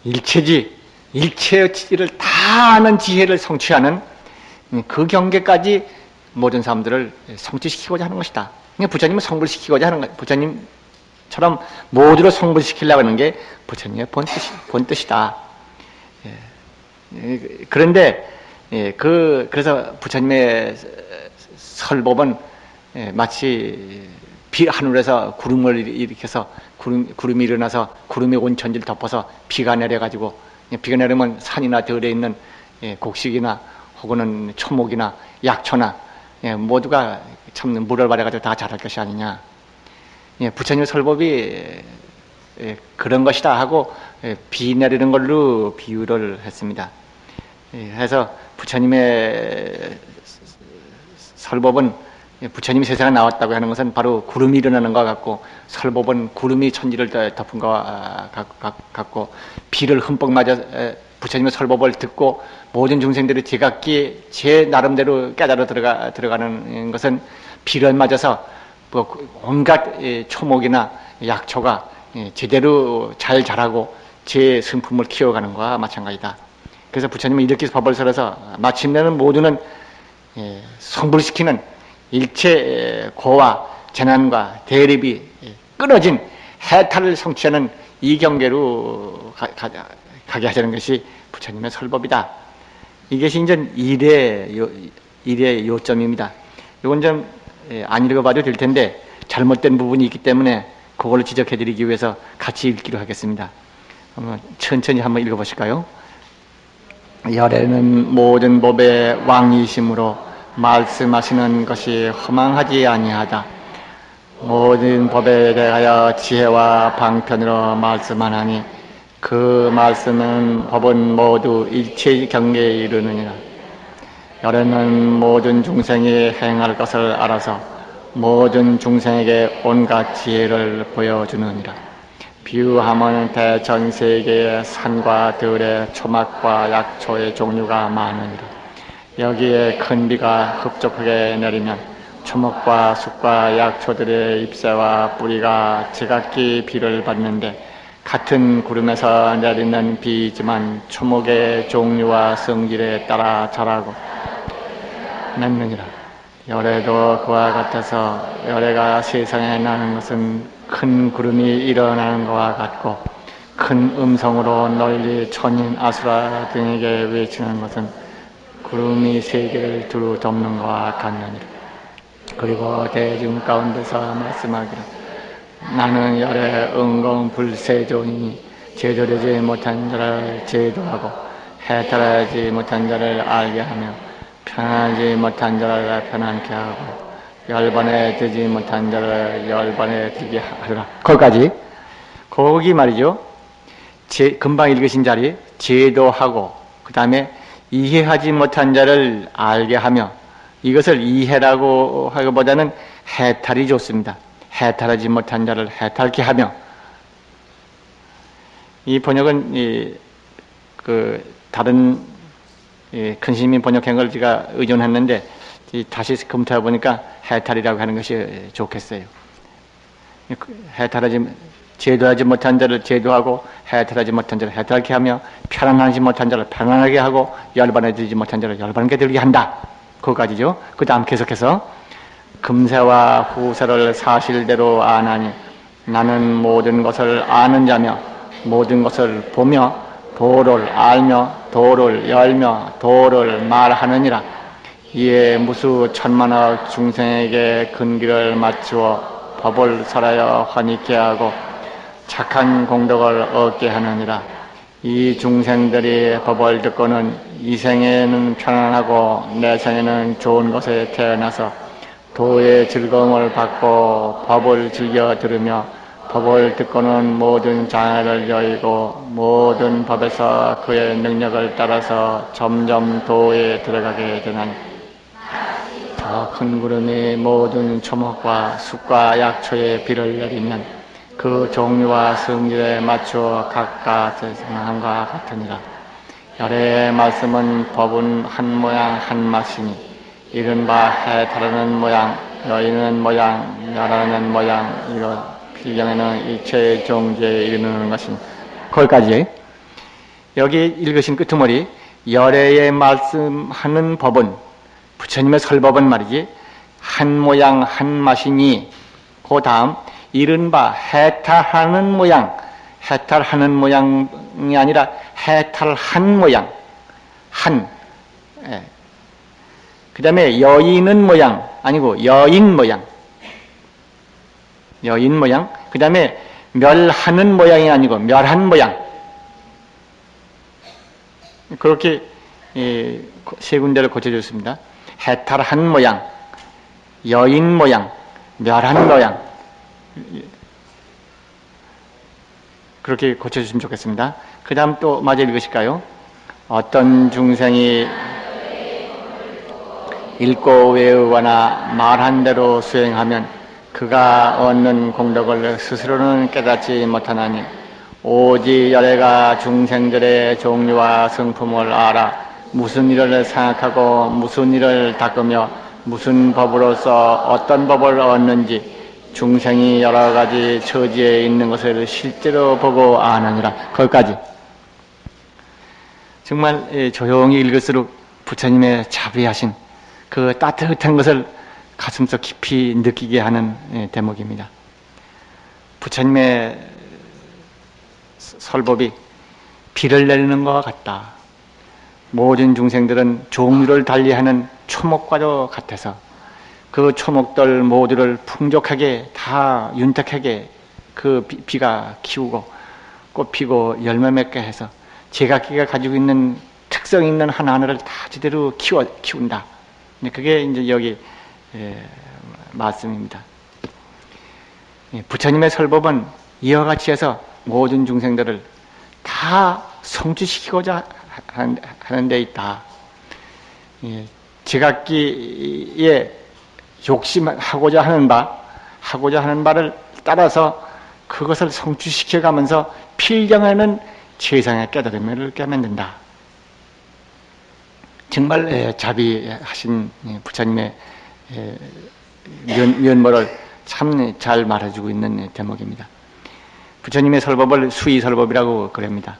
[SPEAKER 1] 일체의 다 아는 지혜를 성취하는 그 경계까지 모든 사람들을 성취시키고자 하는 것이다. 부처님은 성불시키고자 하는 것, 부처님처럼 모두를 성불시키려고 하는 게 부처님의 본뜻이다. 그런데 그래서 부처님의 설법은 마치 하늘에서 구름을 일으켜서 구름이 일어나서 구름이 온 천지를 덮어서 비가 내려가지고, 비가 내리면 산이나 들에 있는 곡식이나 혹은 초목이나 약초나 모두가 참 물을 받아가지고 다 자랄 것이 아니냐. 부처님의 설법이 그런 것이다 하고 비 내리는 걸로 비유를 했습니다. 해서 부처님의 설법은, 부처님이 세상에 나왔다고 하는 것은 바로 구름이 일어나는 것과 같고, 설법은 구름이 천지를 덮은 것과 같고, 비를 흠뻑 맞아 부처님의 설법을 듣고 모든 중생들이 제각기 제 나름대로 깨달아 들어가는 것은 비를 맞아서 온갖 초목이나 약초가 제대로 잘 자라고 제 성품을 키워가는 것과 마찬가지다. 그래서 부처님은 이렇게 법을 설해서 마침내는 모두는 성불시키는 일체 고와 재난과 대립이 끊어진 해탈을 성취하는 이 경계로 가게 하자는 것이 부처님의 설법이다. 이것이 이제 일의 요점입니다. 이건 좀 안 읽어봐도 될 텐데 잘못된 부분이 있기 때문에 그걸로 지적해드리기 위해서 같이 읽기로 하겠습니다. 천천히 한번 읽어보실까요? 열애는 모든 법의 왕이심으로 말씀하시는 것이 허망하지 아니하다. 모든 법에 대하여 지혜와 방편으로 말씀하나니 그 말씀은 법은 모두 일체 경계에 이르느니라. 열애는 모든 중생이 행할 것을 알아서 모든 중생에게 온갖 지혜를 보여주느니라. 비유하면 대전세계의 산과 들의 초막과 약초의 종류가 많으니라. 여기에 큰 비가 흡족하게 내리면 초목과 숲과 약초들의 잎새와 뿌리가 제각기 비를 받는데, 같은 구름에서 내리는 비이지만 초목의 종류와 성질에 따라 자라고 맺느니라. 열애도 그와 같아서 열애가 세상에 나는 것은 큰 구름이 일어나는 것과 같고, 큰 음성으로 널리 천인 아수라 등에게 외치는 것은 구름이 세계를 두루 덮는 것과 같느니라. 그리고 대중 가운데서 말씀하기를 나는 열애 은공불세조이니 제도되지 못한 자를 제도하고 해탈하지 못한 자를 알게 하며 편하지 못한 자를 편안케 하고 열반에 들지 못한 자를 열반에 들게 하리라. 거기까지. 거기 말이죠. 금방 읽으신 자리 제도하고 그 다음에 이해하지 못한 자를 알게 하며, 이것을 이해라고 하기보다는 해탈이 좋습니다. 해탈하지 못한 자를 해탈케 하며. 이 번역은 다른 큰 스님이 번역한 걸 제가 의존했는데 다시 검토해 보니까 해탈이라고 하는 것이 좋겠어요. 제도하지 못한 자를 제도하고 해탈하지 못한 자를 해탈케 하며 편안하지 못한 자를 편안하게 하고 열반에 들지 못한 자를 열반에 들게 한다. 그거까지죠. 그 다음 계속해서 금세와 후세를 사실대로 아나니 나는 모든 것을 아는 자며 모든 것을 보며 도를 알며 도를 열며 도를 말하느니라. 이에 무수 천만억 중생에게 근기를 맞추어 법을 설하여 환희케 하고 착한 공덕을 얻게 하느니라. 이 중생들이 법을 듣고는 이 생에는 편안하고 내 생에는 좋은 곳에 태어나서 도의 즐거움을 받고 법을 즐겨 들으며 법을 듣고는 모든 장애를 여의고 모든 법에서 그의 능력을 따라서 점점 도에 들어가게 되나니 저 큰 구름이 모든 초목과 숲과 약초에 비를 내리면 그 종류와 성질에 맞추어 각각 세상함과 같으니라. 열의 말씀은 법은 한 모양 한 맛이니 이른바 해탈하는 모양, 여인은 모양, 멸하는 모양, 이것 필경에는 이체의 종지에 이르는 것은 거기까지. 여기 읽으신 끄트머리 열애의 말씀하는 법은 부처님의 설법은 말이지 한 모양 한 맛이니 그 다음 이른바 해탈하는 모양, 해탈하는 모양이 아니라 해탈한 모양, 한. 그 다음에 여인은 모양 아니고 여인 모양, 여인 모양. 그 다음에 멸하는 모양이 아니고 멸한 모양. 그렇게 세 군데를 고쳐줬습니다. 해탈한 모양, 여인 모양, 멸한 모양. 그렇게 고쳐주시면 좋겠습니다. 그 다음 또 마저 읽으실까요? 어떤 중생이 읽고 외우거나 말한 대로 수행하면 그가 얻는 공덕을 스스로는 깨닫지 못하나니 오직 열애가 중생들의 종류와 성품을 알아 무슨 일을 생각하고 무슨 일을 닦으며 무슨 법으로서 어떤 법을 얻는지 중생이 여러 가지 처지에 있는 것을 실제로 보고 아느니라. 거기까지. 정말 조용히 읽을수록 부처님의 자비하신 그 따뜻한 것을 가슴속 깊이 느끼게 하는 대목입니다. 부처님의 설법이 비를 내리는 것과 같다. 모든 중생들은 종류를 달리하는 초목과도 같아서 그 초목들 모두를 풍족하게 다 윤택하게 그 비가 키우고 꽃 피고 열매 맺게 해서 제각기가 가지고 있는 특성 있는 하나하나를 다 제대로 키운다. 그게 이제 여기 말씀입니다. 부처님의 설법은 이와 같이 해서 모든 중생들을 다 성취시키고자 하는 데 있다. 제각기에 욕심하고자 하는 바를 따라서 그것을 성취시켜 가면서 필경에는 최상의 깨달음을 깨닫는다. 정말 자비하신 부처님의 면모를 참 잘 말해주고 있는 대목입니다. 부처님의 설법을 수의설법이라고 그럽니다.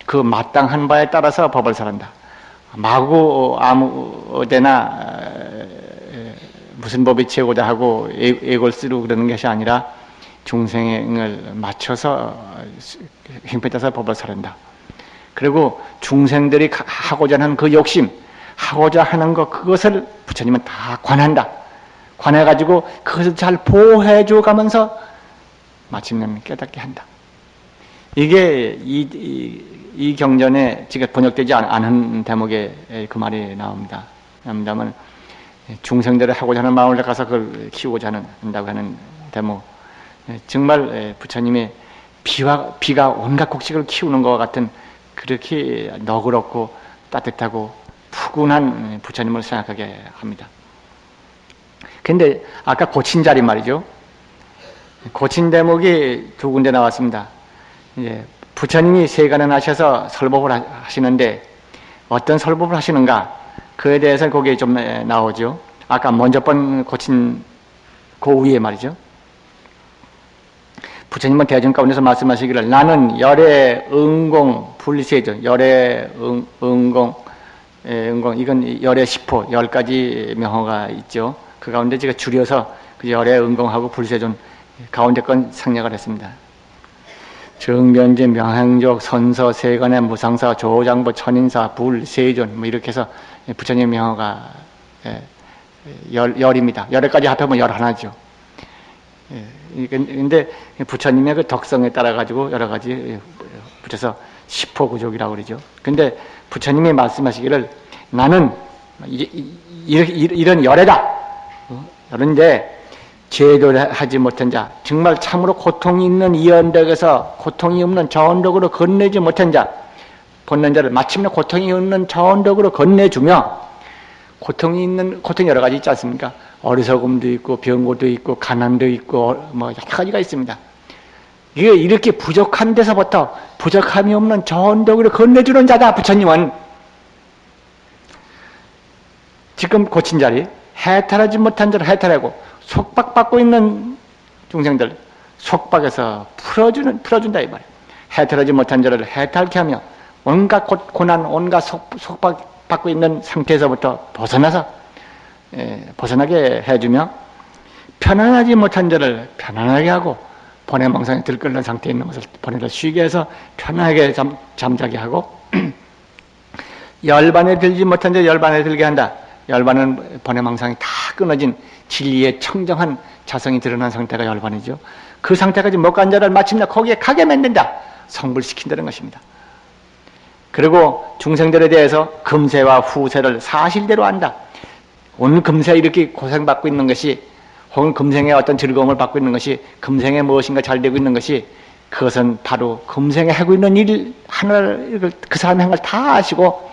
[SPEAKER 1] 그 마땅한 바에 따라서 법을 설한다. 마구 아무데나 무슨 법이 최고다 하고 애골 쓰고 그러는 것이 아니라 중생을 맞춰서 행편에 따라서 법을 설한다. 그리고 중생들이 하고자 하는 그 욕심, 하고자 하는 것, 그것을 부처님은 다 관한다. 관해가지고 그것을 잘 보호해줘 가면서 마침내 깨닫게 한다. 이게 이 경전에 지금 번역되지 않은 대목에 그 말이 나옵니다. 왜냐하면 중생들이 하고자 하는 마음을 가서 그걸 키우고자 한다고 하는 대목. 정말 부처님의 비가 온갖 곡식을 키우는 것 같은 그렇게 너그럽고 따뜻하고 푸근한 부처님을 생각하게 합니다. 근데 아까 고친 자리 말이죠. 고친 대목이 두 군데 나왔습니다. 이제 부처님이 세간에 나셔서 설법을 하시는데 어떤 설법을 하시는가? 그에 대해서 거기에 좀 나오죠. 아까 먼저 번 고친 그 위에 말이죠. 부처님은 대중 가운데서 말씀하시기를 나는 열애 응공 불세죠. 열애 응공 이건 열애 10호 10가지 명호가 있죠. 그 가운데 제가 줄여서 그 열애 응공하고 불세존 가운데 건 생략을 했습니다. 정변제 명행족 선서 세간의 무상사 조장부 천인사 불세존 뭐 이렇게 해서 부처님 명호가 열입니다. 열에 까지 합하면 11죠. 근데 부처님의 그 덕성에 따라 가지고 여러 가지 붙여서 10호 구족이라고 그러죠. 근데 부처님이 말씀하시기를 나는 이런 열애다. 그런데 제도를 하지 못한 자, 정말 참으로 고통이 있는 이 언덕에서 고통이 없는 저 언덕으로 건네지 못한 자, 본는 자를 마침내 고통이 없는 저 언덕으로 건네주며 고통이 여러 가지 있지 않습니까? 어리석음도 있고, 병고도 있고, 가난도 있고, 뭐, 여러 가지가 있습니다. 이게 이렇게 부족한 데서부터 부족함이 없는 좋은 덕으로 건네주는 자다, 부처님은. 지금 고친 자리, 해탈하지 못한 자를 해탈하고, 속박받고 있는 중생들, 속박에서 풀어준다, 이 말이에요. 해탈하지 못한 자를 해탈케 하며, 온갖 고난, 온갖 속박받고 있는 상태에서부터 벗어나게 해주며, 편안하지 못한 자를 편안하게 하고, 번뇌망상에 들끓는 상태에 있는 것을 번뇌를 쉬게 해서 편하게 잠자게 하고, 열반에 들지 못한 자 열반에 들게 한다. 열반은 번뇌망상이 다 끊어진 진리의 청정한 자성이 드러난 상태가 열반이죠. 그 상태까지 못 간 자를 마침내 거기에 가게 만든다. 성불시킨다는 것입니다. 그리고 중생들에 대해서 금세와 후세를 사실대로 안다. 오늘 금세 이렇게 고생받고 있는 것이, 혹은 금생에 어떤 즐거움을 받고 있는 것이, 금생에 무엇인가 잘 되고 있는 것이, 그것은 바로 금생에 하고 있는 일 하나를, 그 사람의 한 걸 다 아시고,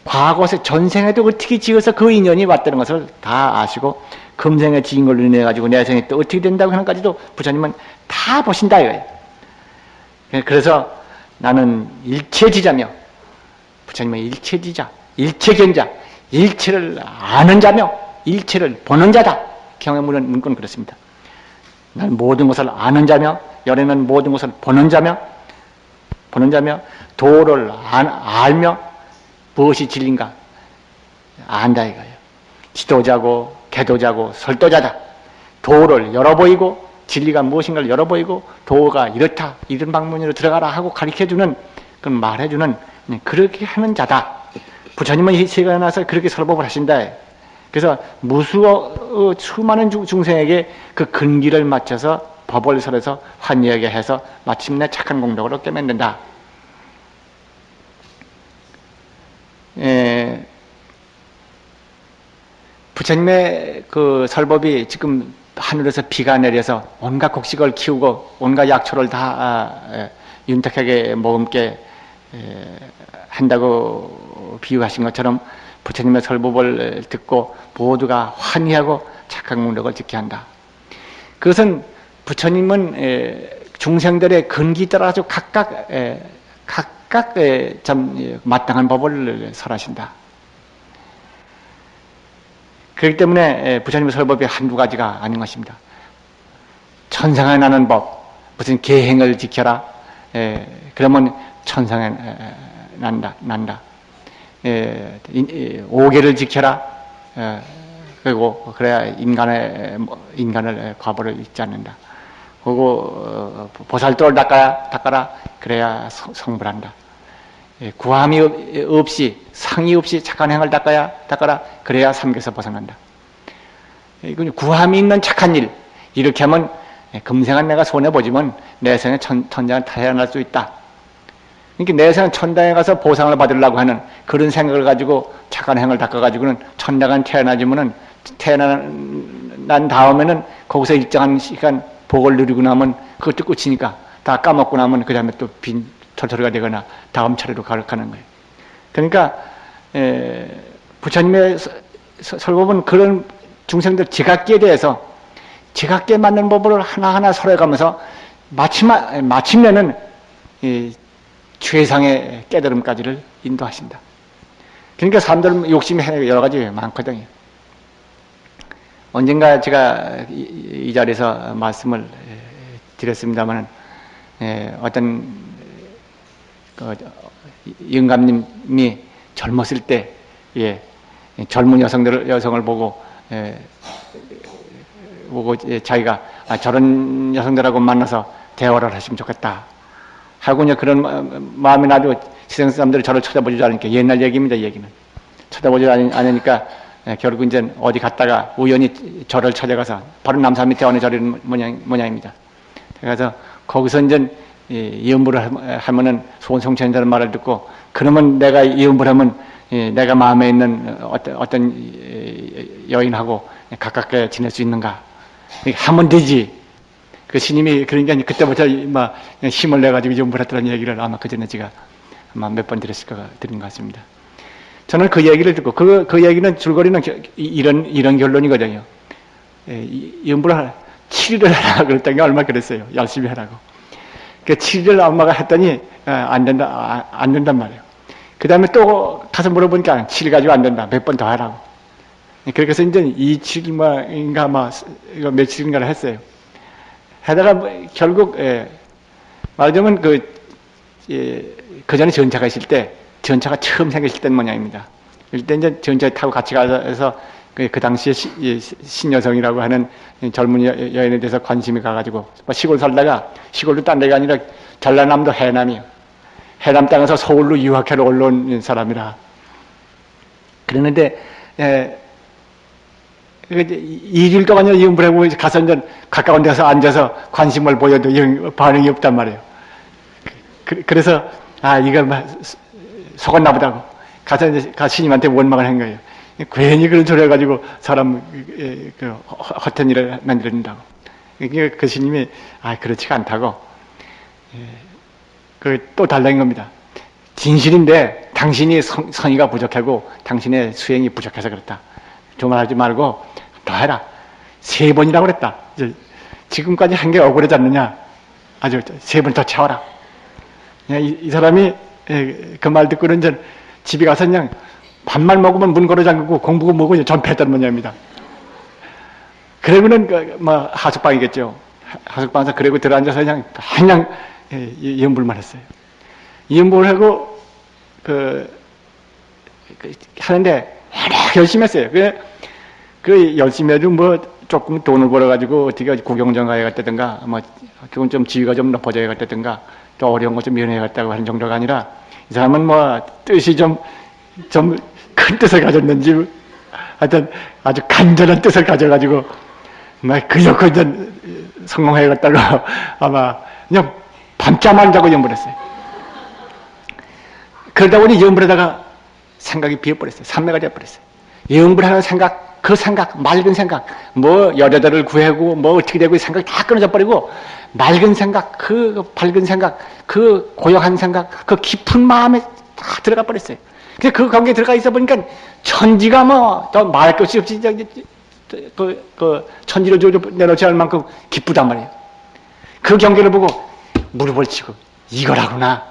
[SPEAKER 1] 과거에 전생에도 어떻게 지어서 그 인연이 왔다는 것을 다 아시고, 금생에 지은 걸로 인해 가지고 내생에 또 어떻게 된다고 하는 까지도 부처님은 다 보신다 이거예요. 그래서 나는 일체지자며, 부처님은 일체지자, 일체견자, 일체를 아는 자며 일체를 보는 자다. 경의 문구는 그렇습니다. 나는 모든 것을 아는 자며, 열에는 모든 것을 보는 자며 도를 알며 무엇이 진리인가 안다 이거예요. 지도자고 개도자고 설도자다. 도를 열어 보이고 진리가 무엇인가를 열어 보이고 도가 이렇다, 이런 방문으로 들어가라 하고 가르쳐주는, 그런 말해주는, 그렇게 하는 자다. 부처님은 이 세계에 나서 그렇게 설법을 하신다. 그래서 수많은 중생에게 그 근기를 맞춰서 법을 설해서 환희하게 해서 마침내 착한 공덕을 얻게 만든다. 부처님의 그 설법이 지금 하늘에서 비가 내려서 온갖 곡식을 키우고 온갖 약초를 다 윤택하게 머금게 한다고 비유하신 것처럼 부처님의 설법을 듣고 모두가 환희하고 착한 공덕을 짓게 한다. 그것은 부처님은 중생들의 근기 따라서 각각 참 마땅한 법을 설하신다. 그렇기 때문에 부처님의 설법이 한두 가지가 아닌 것입니다. 천상에 나는 법, 무슨 계행을 지켜라. 그러면 천상에 난다. 오계를 지켜라. 그리고 그래야 인간을 과보를 잊지 않는다. 그리고 보살도를 닦아라. 그래야 성불한다. 구함이 없이, 상이 없이 착한 행을 닦아라. 그래야 삼계에서 벗어난다. 이건 구함이 있는 착한 일, 이렇게 하면 금생은 내가 손해보지만 내생에 천장을 태어날 수 있다. 그러니까 내생은 천당에 가서 보상을 받으려고 하는 그런 생각을 가지고 착한 행을 닦아가지고는 천당은 태어나지만은 태어난 다음에는 거기서 일정한 시간 복을 누리고 나면 그것도 끝이니까 다 까먹고 나면 그 다음에 또 빈 털털이가 되거나 다음 차례로 가는 거예요. 그러니까 부처님의 설법은 그런 중생들 지각기에 대해서 지각기에 맞는 법을 하나하나 설해가면서 마침내는 최상의 깨달음까지를 인도하신다. 그러니까 사람들 욕심이 여러 가지 많거든요. 언젠가 제가 이 자리에서 말씀을 드렸습니다만, 어떤 영감님이 젊었을 때, 젊은 여성을 보고 자기가 저런 여성들하고 만나서 대화를 하시면 좋겠다 하고 이제 그런 마음이 나도 세상 사람들이 저를 쳐다보지 않으니까, 옛날 얘기입니다. 얘기는 쳐다보지 않으니까 결국 이제 어디 갔다가 우연히 절을 찾아가서 바로 남산 밑에 어느 절인 모양입니다. 그래서 거기서 이제 이음부를 하면은 소원성천이라는 말을 듣고, 그러면 내가 이음부를 하면 내가 마음에 있는 어떤 여인하고 가깝게 지낼 수 있는가? 하면 되지. 그 스님이 그러니까 그때부터 막 힘을 내가지고 이음부를 했다는 얘기를 아마 그 전에 제가 아마 몇 번 드린 것 같습니다. 저는 그 얘기를 듣고 그 얘기는 줄거리는 이런 결론이거든요. 연불을 하라. 7일을 하라 그랬더니 얼마 그랬어요. 열심히 하라고. 그 7일을 엄마가 했더니 안 된단 말이에요. 그 다음에 또 가서 물어보니까 7일 가지고 안 된다. 몇 번 더 하라고. 그렇게 해서 이제 27일인가 이거 며칠인가를 했어요. 하다가 결국 말하자면 그 전에 전차가 있을 때, 전차가 처음 생겼을 때는 모양입니다. 이때 이제 전차에 타고 같이 가서 그 당시에 신여성이라고 하는 젊은 여인에 대해서 관심이 가가지고 시골 살다가, 시골도 딴 데가 아니라 전라남도 해남이요. 해남 땅에서 서울로 유학하러 올라온 사람이라. 그랬는데 2일 동안요 연불하고 가서 이제 가까운 데서 앉아서 관심을 보여도 반응이 없단 말이에요. 그래서 이거 속았나 보다고 가서 이제 스님한테 원망을 한 거예요. 괜히 그런 소리 해가지고 사람 허튼 일을 만들어낸다고. 그 스님이 그렇지가 않다고 또 달라는 겁니다. 진실인데 당신이 성의가 부족하고 당신의 수행이 부족해서 그렇다. 조말하지 말고 더 해라. 3번이라고 그랬다. 지금까지 한 게 억울하지 않느냐. 아주 3번 더 채워라. 이 사람이 그 말 듣고는 이제 집에 가서 그냥 밥만 먹으면 문 걸어 잠그고 공부고 뭐고 전폐했다는 모양입니다. 그러고는 하숙방이겠죠. 하숙방에서 그러고 들어앉아서 그냥 연불만 했어요. 연불을 하고 하는데 열심히 했어요. 열심히 해도 조금 돈을 벌어가지고 어떻게 구경정 가야겠다든가 그건 좀 지위가 좀 높아져야겠다든가 또 어려운 거 좀 면해야겠다고 하는 정도가 아니라 이 사람은 뜻이 좀 큰 뜻을 가졌는지 하여튼 아주 간절한 뜻을 가져가지고 그저거 이제 성공해야겠다고 아마 그냥 밤잠 안 자고 연불했어요. 그러다 보니 연불에다가 생각이 비어버렸어요. 삼매가 되어버렸어요. 연불하는 생각, 맑은 생각, 여자들을 구하고 어떻게 되고 생각이 다 끊어져 버리고 맑은 생각, 밝은 생각, 고요한 생각, 깊은 마음에 다 들어가 버렸어요. 그래서 그 관계에 들어가 있어 보니까 천지가 더 말 것이 없이 천지로 내놓지 않을 만큼 기쁘단 말이에요. 그 경계를 보고 무릎을 치고 이거라구나.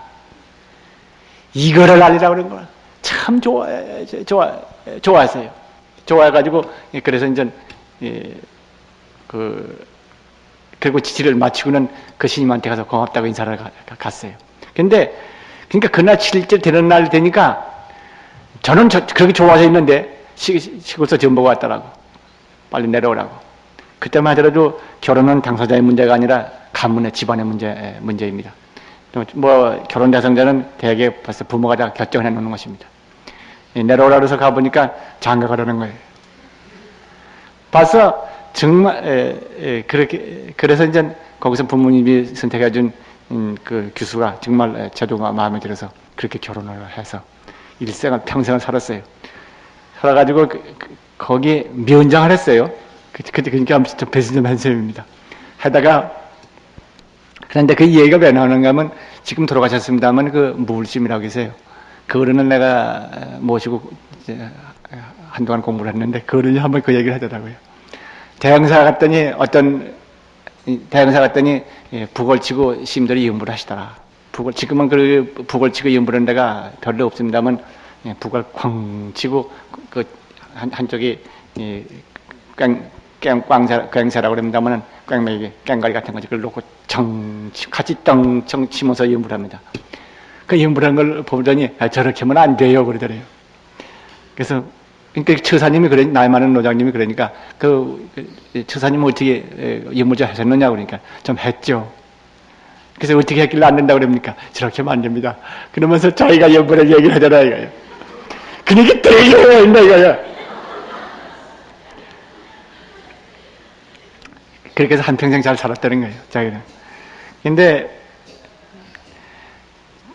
[SPEAKER 1] 이거를 알리라고 그런 거야. 참 좋아했어요. 좋아해가지고, 그래서 이제, 그리고 지치를 마치고는 그 스님한테 가서 고맙다고 인사를 갔어요. 그러니까 그날 7일째 되는 날 되니까 저는 그렇게 좋아서 있는데 시골서 전보고 왔더라고. 빨리 내려오라고. 그때만 하더라도 결혼은 당사자의 문제가 아니라 가문의 집안의 문제입니다. 결혼 대상자는 대개 벌써 부모가 다 결정해 놓는 것입니다. 내려오라 그래서 가보니까 장가가라는 거예요. 벌써 정말 그래서 이제 거기서 부모님이 선택해 준 그 교수가 정말 제도가 마음에 들어서 그렇게 결혼을 해서 평생을 살았어요. 살아가지고 거기 면장을 했어요. 그러니까 아무튼 배신 한 셈입니다. 하다가 그런데 그 얘기가 왜 나오는가 하면 지금 돌아가셨습니다만 무울심이라고 계세요. 그 어른을 내가 모시고 이제 한동안 공부를 했는데 그 어른이 한번 그 얘기를 하더라고요. 대형사 갔더니 북을 심들이 연불을 하시더라. 지금은 북을 치고 연불하는 데가 별로 없습니다만 북을 쾅 치고 한쪽이 꽹사라고 그럽니다만 꽹가리 같은 거 그걸 놓고 같이 떵청 치면서 연불합니다. 그 연불하는 걸 보더니 저렇게 하면 안 돼요 그러더래요. 그래서 처사님이 나이 많은 노장님이 그러니까 처사님은 어떻게 연불 하셨느냐 그러니까 좀 했죠. 그래서 어떻게 했길래 안 된다고 그럽니까? 저렇게 하면 안 됩니다. 그러면서 자기가 연불을 얘기를 하잖아 이거예요. 그러니까 되게 해야 된다 이거야. 그렇게 해서 한평생 잘 살았다는 거예요, 자기는. 근데,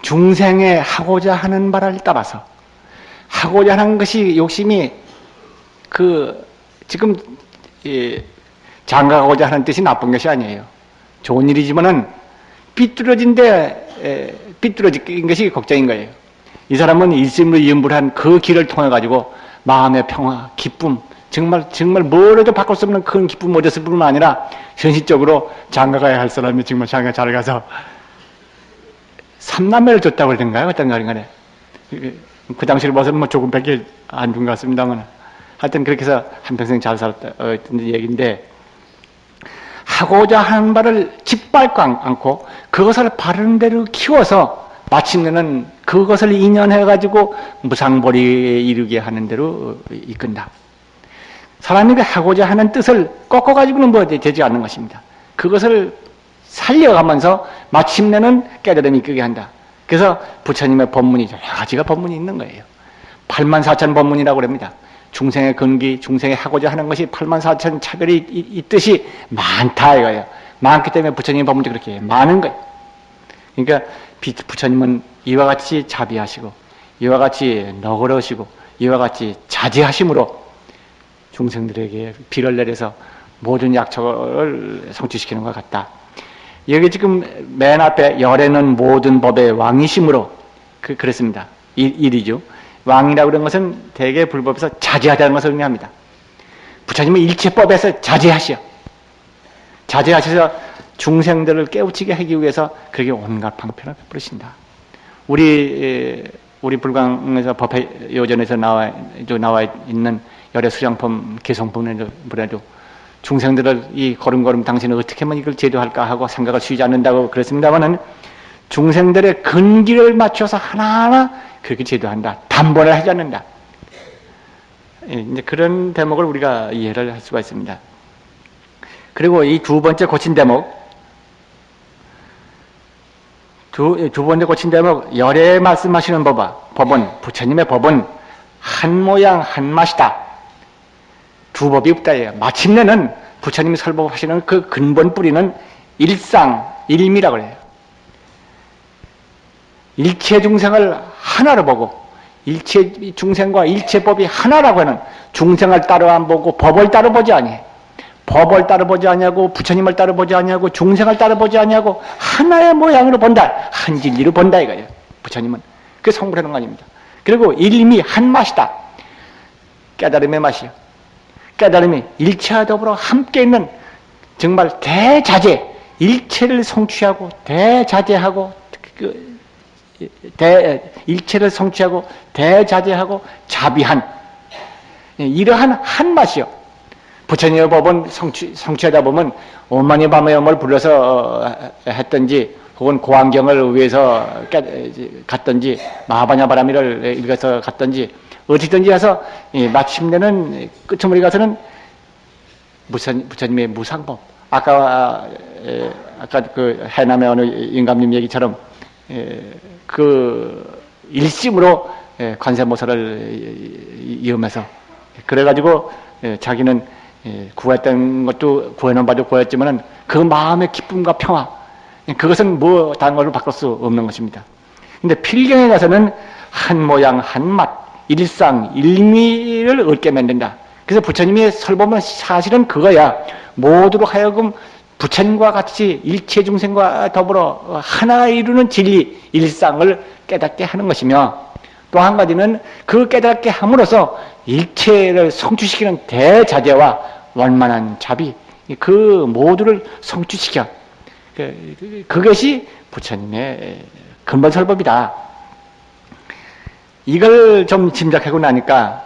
[SPEAKER 1] 중생에 하고자 하는 바를 따라서, 하고자 하는 것이 욕심이, 지금, 장가가고자 하는 뜻이 나쁜 것이 아니에요. 좋은 일이지만은, 삐뚤어진 것이 걱정인 거예요. 이 사람은 일심으로 이음불한 그 길을 통해 가지고 마음의 평화, 기쁨, 정말 뭐라도 바꿀 수 없는 큰 기쁨을 얻었을 뿐만 아니라 현실적으로 장가 가야 할 사람이 정말 장가 잘 가서 삼남매를 줬다고 그러던가요? 어떤 가rin가네. 그 당시를 봐서는 뭐 조금밖에 안 준 것 같습니다만 하여튼 그렇게 해서 한평생 잘 살았다 얘기인데, 하고자 하는 바를 짓밟고 않고 그것을 바른 대로 키워서 마침내는 그것을 인연해 가지고 무상보리에 이르게 하는 대로 이끈다. 사람이 하고자 하는 뜻을 꺾어 가지고는 뭐 되지 않는 것입니다. 그것을 살려가면서 마침내는 깨달음이 이끌게 한다. 그래서 부처님의 법문이 여러 가지가 법문이 있는 거예요. 84,000 법문이라고 합니다. 중생의 근기, 중생이 하고자 하는 것이 84,000 차별이 있듯이 많다 이거예요. 많기 때문에 부처님의 법문도 그렇게 많은 거예요. 그러니까 부처님은 이와 같이 자비하시고 이와 같이 너그러우시고 이와 같이 자제하심으로 중생들에게 비를 내려서 모든 약속을 성취시키는 것 같다. 여기 지금 맨 앞에 열애는 모든 법의 왕이심으로 그랬습니다. 일이죠. 왕이라고 그런 것은 대개 불법에서 자제하다는 것을 의미합니다. 부처님은 일체법에서 자제하셔. 자제하셔서 중생들을 깨우치게 하기 위해서 그렇게 온갖 방편을 베푸신다. 우리 불광에서 법회 요전에서 나와 있는 열애 수양품 개성품에도 중생들을 이 걸음걸음 당신은 어떻게 하면 이걸 제도할까 하고 생각을 쉬지 않는다고 그랬습니다만은 중생들의 근기를 맞춰서 하나하나 그렇게 제도한다. 단번에 하지 않는다. 이제 그런 대목을 우리가 이해를 할 수가 있습니다. 그리고 이 두 번째 고친 대목, 두 번째 고친 대목, 열애 말씀하시는 법은, 부처님의 법은 한 모양 한 맛이다. 두 법이 없다예요. 마침내는 부처님이 설법하시는 그 근본 뿌리는 일상, 일미라고 해요. 일체 중생을 하나로 보고 일체 중생과 일체법이 하나라고 하는, 중생을 따로 안 보고 법을 따로 보지 아니해요. 법을 따로 보지 아니하고 부처님을 따로 보지 아니하고 중생을 따로 보지 아니하고 하나의 모양으로 본다. 한 진리로 본다 이거예요. 부처님은 그게 성불하는 거 아닙니다. 그리고 일미 한 맛이다. 깨달음의 맛이요. 깨달음이 일체와 더불어 함께 있는 정말 대자제, 일체를 성취하고 대자제하고 일체를 성취하고 대자제하고 자비한 이러한 한 맛이요. 부처님의 법은 성취하다 보면 오만이 밤의 염을 불러서 했든지 혹은 고안경을 위해서 갔든지 마하바냐 바라미를 읽어서 갔든지 어디든지 해서 마침내는 끝머리 가서는 부처님의 무상법, 아까 그 해남의 어느 인감님 얘기처럼 그 일심으로 관세모사를 이으면서 그래가지고 자기는 구했던 것도 구해놓은 바도 구했지만은 그 마음의 기쁨과 평화, 그것은 뭐 다른 걸로 바꿀 수 없는 것입니다. 근데 필경에 가서는 한 모양 한 맛, 일상 일미를 얻게 만든다. 그래서 부처님의 설법은 사실은 그거야. 모두로 하여금 부처님과 같이 일체 중생과 더불어 하나 이루는 진리, 일상을 깨닫게 하는 것이며, 또 한 가지는 그 깨닫게 함으로써 일체를 성취시키는 대자제와 원만한 자비, 그 모두를 성취시켜. 그것이 부처님의 근본 설법이다. 이걸 좀 짐작하고 나니까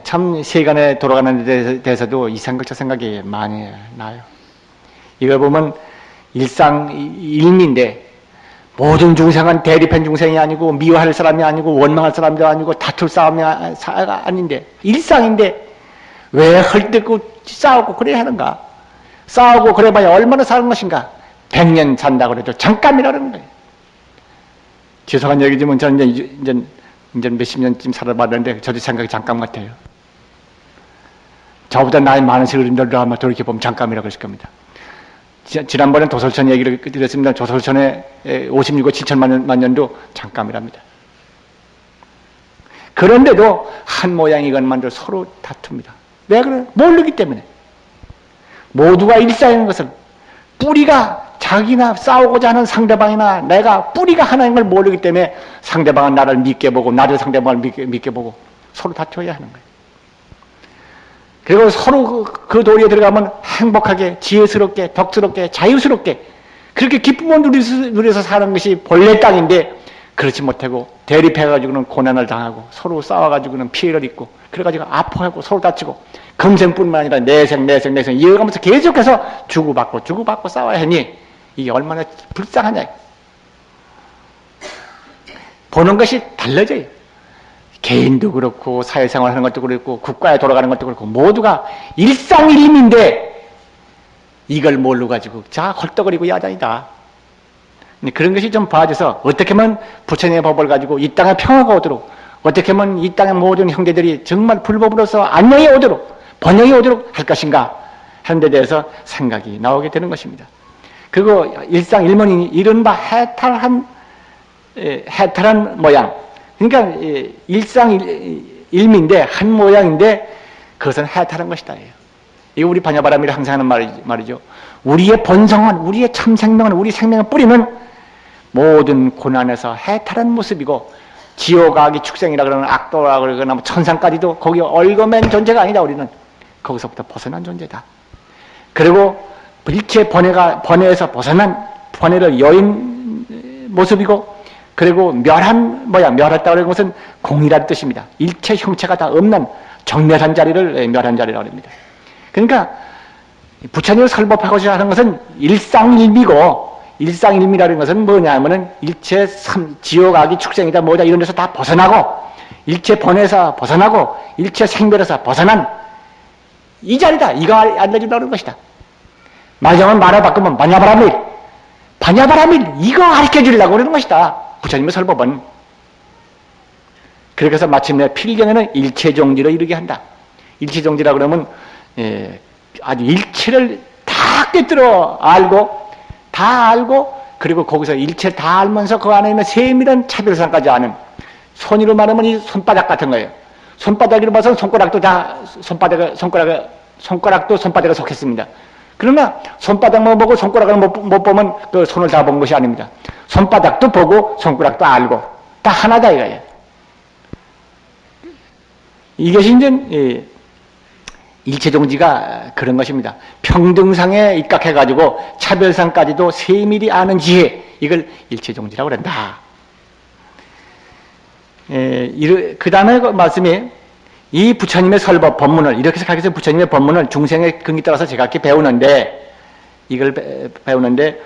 [SPEAKER 1] 참 세간에 돌아가는 데 대해서도 이상걸쳐 생각이 많이 나요. 이걸 보면 일상일미인데 모든 중생은 대립한 중생이 아니고 미워할 사람이 아니고 원망할 사람도 아니고 다툴 싸움이 아닌데 일상인데 왜 헐뜯고 싸우고 그래야 하는가? 싸우고 그래봐야 얼마나 사는 것인가? 100년 산다고 해도 잠깐이라는 거예요. 죄송한 얘기지만 저는 이제 몇십 년쯤 살아봤는데 저도 생각이 잠깐 같아요. 저보다 나이 많으신 어른들도 아마 돌이켜보면 잠깐이라고 했을 겁니다. 지난번에 도솔천 얘기를 드렸습니다. 도솔천에 56억 7천만 년도 잠깐이랍니다. 그런데도 한 모양이건만도 서로 다툽니다. 왜 그래? 모르기 때문에. 모두가 일상인 것을 뿌리가 자기나 싸우고자 하는 상대방이나 내가 뿌리가 하나인 걸 모르기 때문에 상대방은 나를 믿게 보고 나도 상대방을 믿게 보고 서로 다투어야 하는 거예요. 그리고 서로 그 도리에 들어가면 행복하게 지혜스럽게 덕스럽게 자유스럽게 그렇게 기쁨을 누려서 사는 것이 본래 땅인데 그렇지 못하고 대립해가지고는 고난을 당하고 서로 싸워가지고는 피해를 입고 그래가지고 아파하고 서로 다치고 금생뿐만 아니라 내생 이어가면서 계속해서 주고받고 싸워야 하니 이게 얼마나 불쌍하냐. 보는 것이 달라져요. 개인도 그렇고 사회생활하는 것도 그렇고 국가에 돌아가는 것도 그렇고 모두가 일상일임인데 이걸 모르고 가지고 자 헐떡거리고 야단이다. 그런 것이 좀 봐져서 어떻게 하면 부처님의 법을 가지고 이 땅에 평화가 오도록 어떻게 하면 이 땅의 모든 형제들이 정말 불법으로서 안녕이 오도록 번영이 오도록 할 것인가 하는 데 대해서 생각이 나오게 되는 것입니다. 그리고 일상일문이 이른바 해탈한 모양 그러니까 일상일미인데 한 모양인데 그것은 해탈한 것이다. 이거 우리 반야바라밀이 항상 하는 말이죠. 우리의 본성은 우리의 참생명은 우리 생명의 뿌리는 모든 고난에서 해탈한 모습이고 지옥 악이 축생이라 그러는 악도라 그러거나 천상까지도 거기 얽어맨 존재가 아니다. 우리는 거기서부터 벗어난 존재다. 그리고 일체 번뇌에서 벗어난 번뇌를 여인 모습이고 그리고 멸했다 그러는 것은 공이라는 뜻입니다. 일체 형체가 다 없는 정멸한 자리를 멸한 자리라고 합니다. 그러니까 부처님을 설법하고자 하는 것은 일상일미고 일상일미라는 것은 뭐냐 하면은 일체 지옥 악이 축생이다 뭐다 이런 데서 다 벗어나고 일체 번뇌에서 벗어나고 일체 생멸에서 벗어난 이 자리다. 이거 알려주려는 것이다. 말하자면 말을 바꾸면 반야바라밀 이거 가르쳐주려고 그러는 것이다. 부처님의 설법은. 그렇게 해서 마침내 필경에는 일체종지로 이르게 한다. 일체종지라 그러면 아주 일체를 다 꿰뚫어 다 알고 그리고 거기서 일체를 다 알면서 그 안에 있는 세밀한 차별상까지 아는 손으로 말하면 이 손바닥 같은 거예요. 손바닥으로 봐서는 손가락도 다 손가락도 손바닥에 속했습니다. 그러나 손바닥만 보고 손가락을 못 보면 그 손을 다 본 것이 아닙니다. 손바닥도 보고 손가락도 알고 다 하나다 이거예요. 이것이 이제 일체종지가 그런 것입니다. 평등상에 입각해가지고 차별상까지도 세밀히 아는 지혜 이걸 일체종지라고 그런다. 그 다음에 그 말씀이 이 부처님의 설법 법문을 이렇게 생각해서 부처님의 법문을 중생의 근기 따라서 제각기 배우는데 이걸 배우는데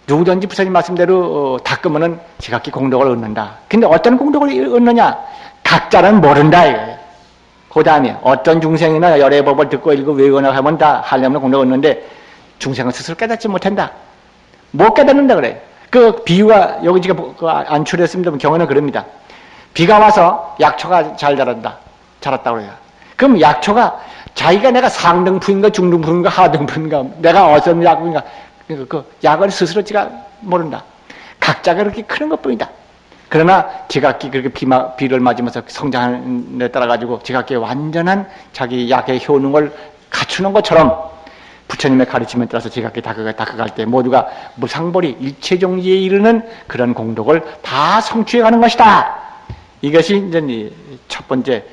[SPEAKER 1] 누구든지 부처님 말씀대로 닦으면은 제각기 공덕을 얻는다. 근데 어떤 공덕을 얻느냐? 각자는 모른다 이거예요. 그 다음에 어떤 중생이나 열의 법을 듣고 읽고 외우거나 하면 다 하려면 공덕을 얻는데 중생은 스스로 깨닫지 못한다. 못 깨닫는다 그래. 그 비유가 여기 지금 안출했습니다. 경우는 그럽니다. 비가 와서 약초가 잘 자랐다고 그래요. 그럼 약초가 자기가 내가 상등푸인가 중등푸인가 하등푸인가 내가 어떤 약인가 그 약을 스스로 지가 모른다. 각자가 그렇게 크는 것뿐이다. 그러나 제각기 그렇게 비를 맞으면서 성장하는 데 따라 가지고 제각기 완전한 자기 약의 효능을 갖추는 것처럼 부처님의 가르침에 따라서 제각기 닦아갈 때 모두가 무상벌이 일체종지에 이르는 그런 공덕을 다 성취해 가는 것이다. 이것이 이제 첫 번째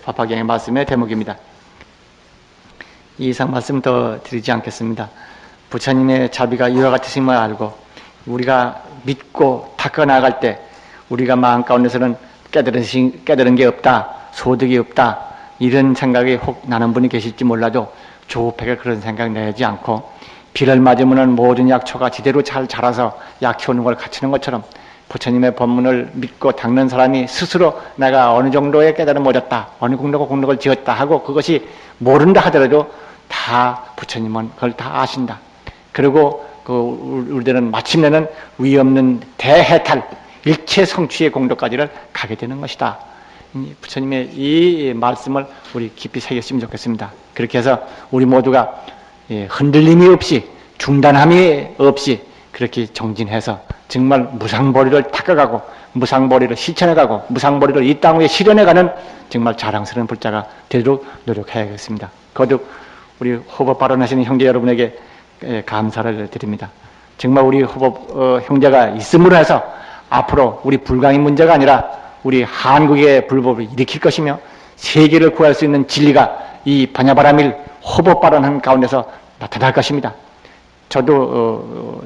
[SPEAKER 1] 법화경의 말씀의 대목입니다. 이 이상 말씀 더 드리지 않겠습니다. 부처님의 자비가 이와 같으심을 알고 우리가 믿고 닦아 나갈 때 우리가 마음 가운데서는 깨달은 게 없다, 소득이 없다 이런 생각이 혹 나는 분이 계실지 몰라도 조급하게 그런 생각 내지 않고 비를 맞으면 모든 약초가 제대로 잘 자라서 약 효능을 갖추는 것처럼 부처님의 법문을 믿고 닦는 사람이 스스로 내가 어느 정도의 깨달음을 얻었다, 어느 공덕을 지었다 하고 그것이 모른다 하더라도 다 부처님은 그걸 다 아신다. 그리고 우리들은 마침내는 위없는 대해탈, 일체 성취의 공덕까지를 가게 되는 것이다. 부처님의 이 말씀을 우리 깊이 새겼으면 좋겠습니다. 그렇게 해서 우리 모두가 흔들림이 없이 중단함이 없이 그렇게 정진해서 정말 무상보리를 닦아가고 무상보리를 실천해가고 무상보리를 이 땅 위에 실현해가는 정말 자랑스러운 불자가 되도록 노력해야겠습니다. 거듭 우리 호법 발언하시는 형제 여러분에게 감사를 드립니다. 정말 우리 호법 형제가 있음으로 해서 앞으로 우리 불광의 문제가 아니라 우리 한국의 불법을 일으킬 것이며 세계를 구할 수 있는 진리가 이 반야바라밀 호법 발언한 가운데서 나타날 것입니다. 저도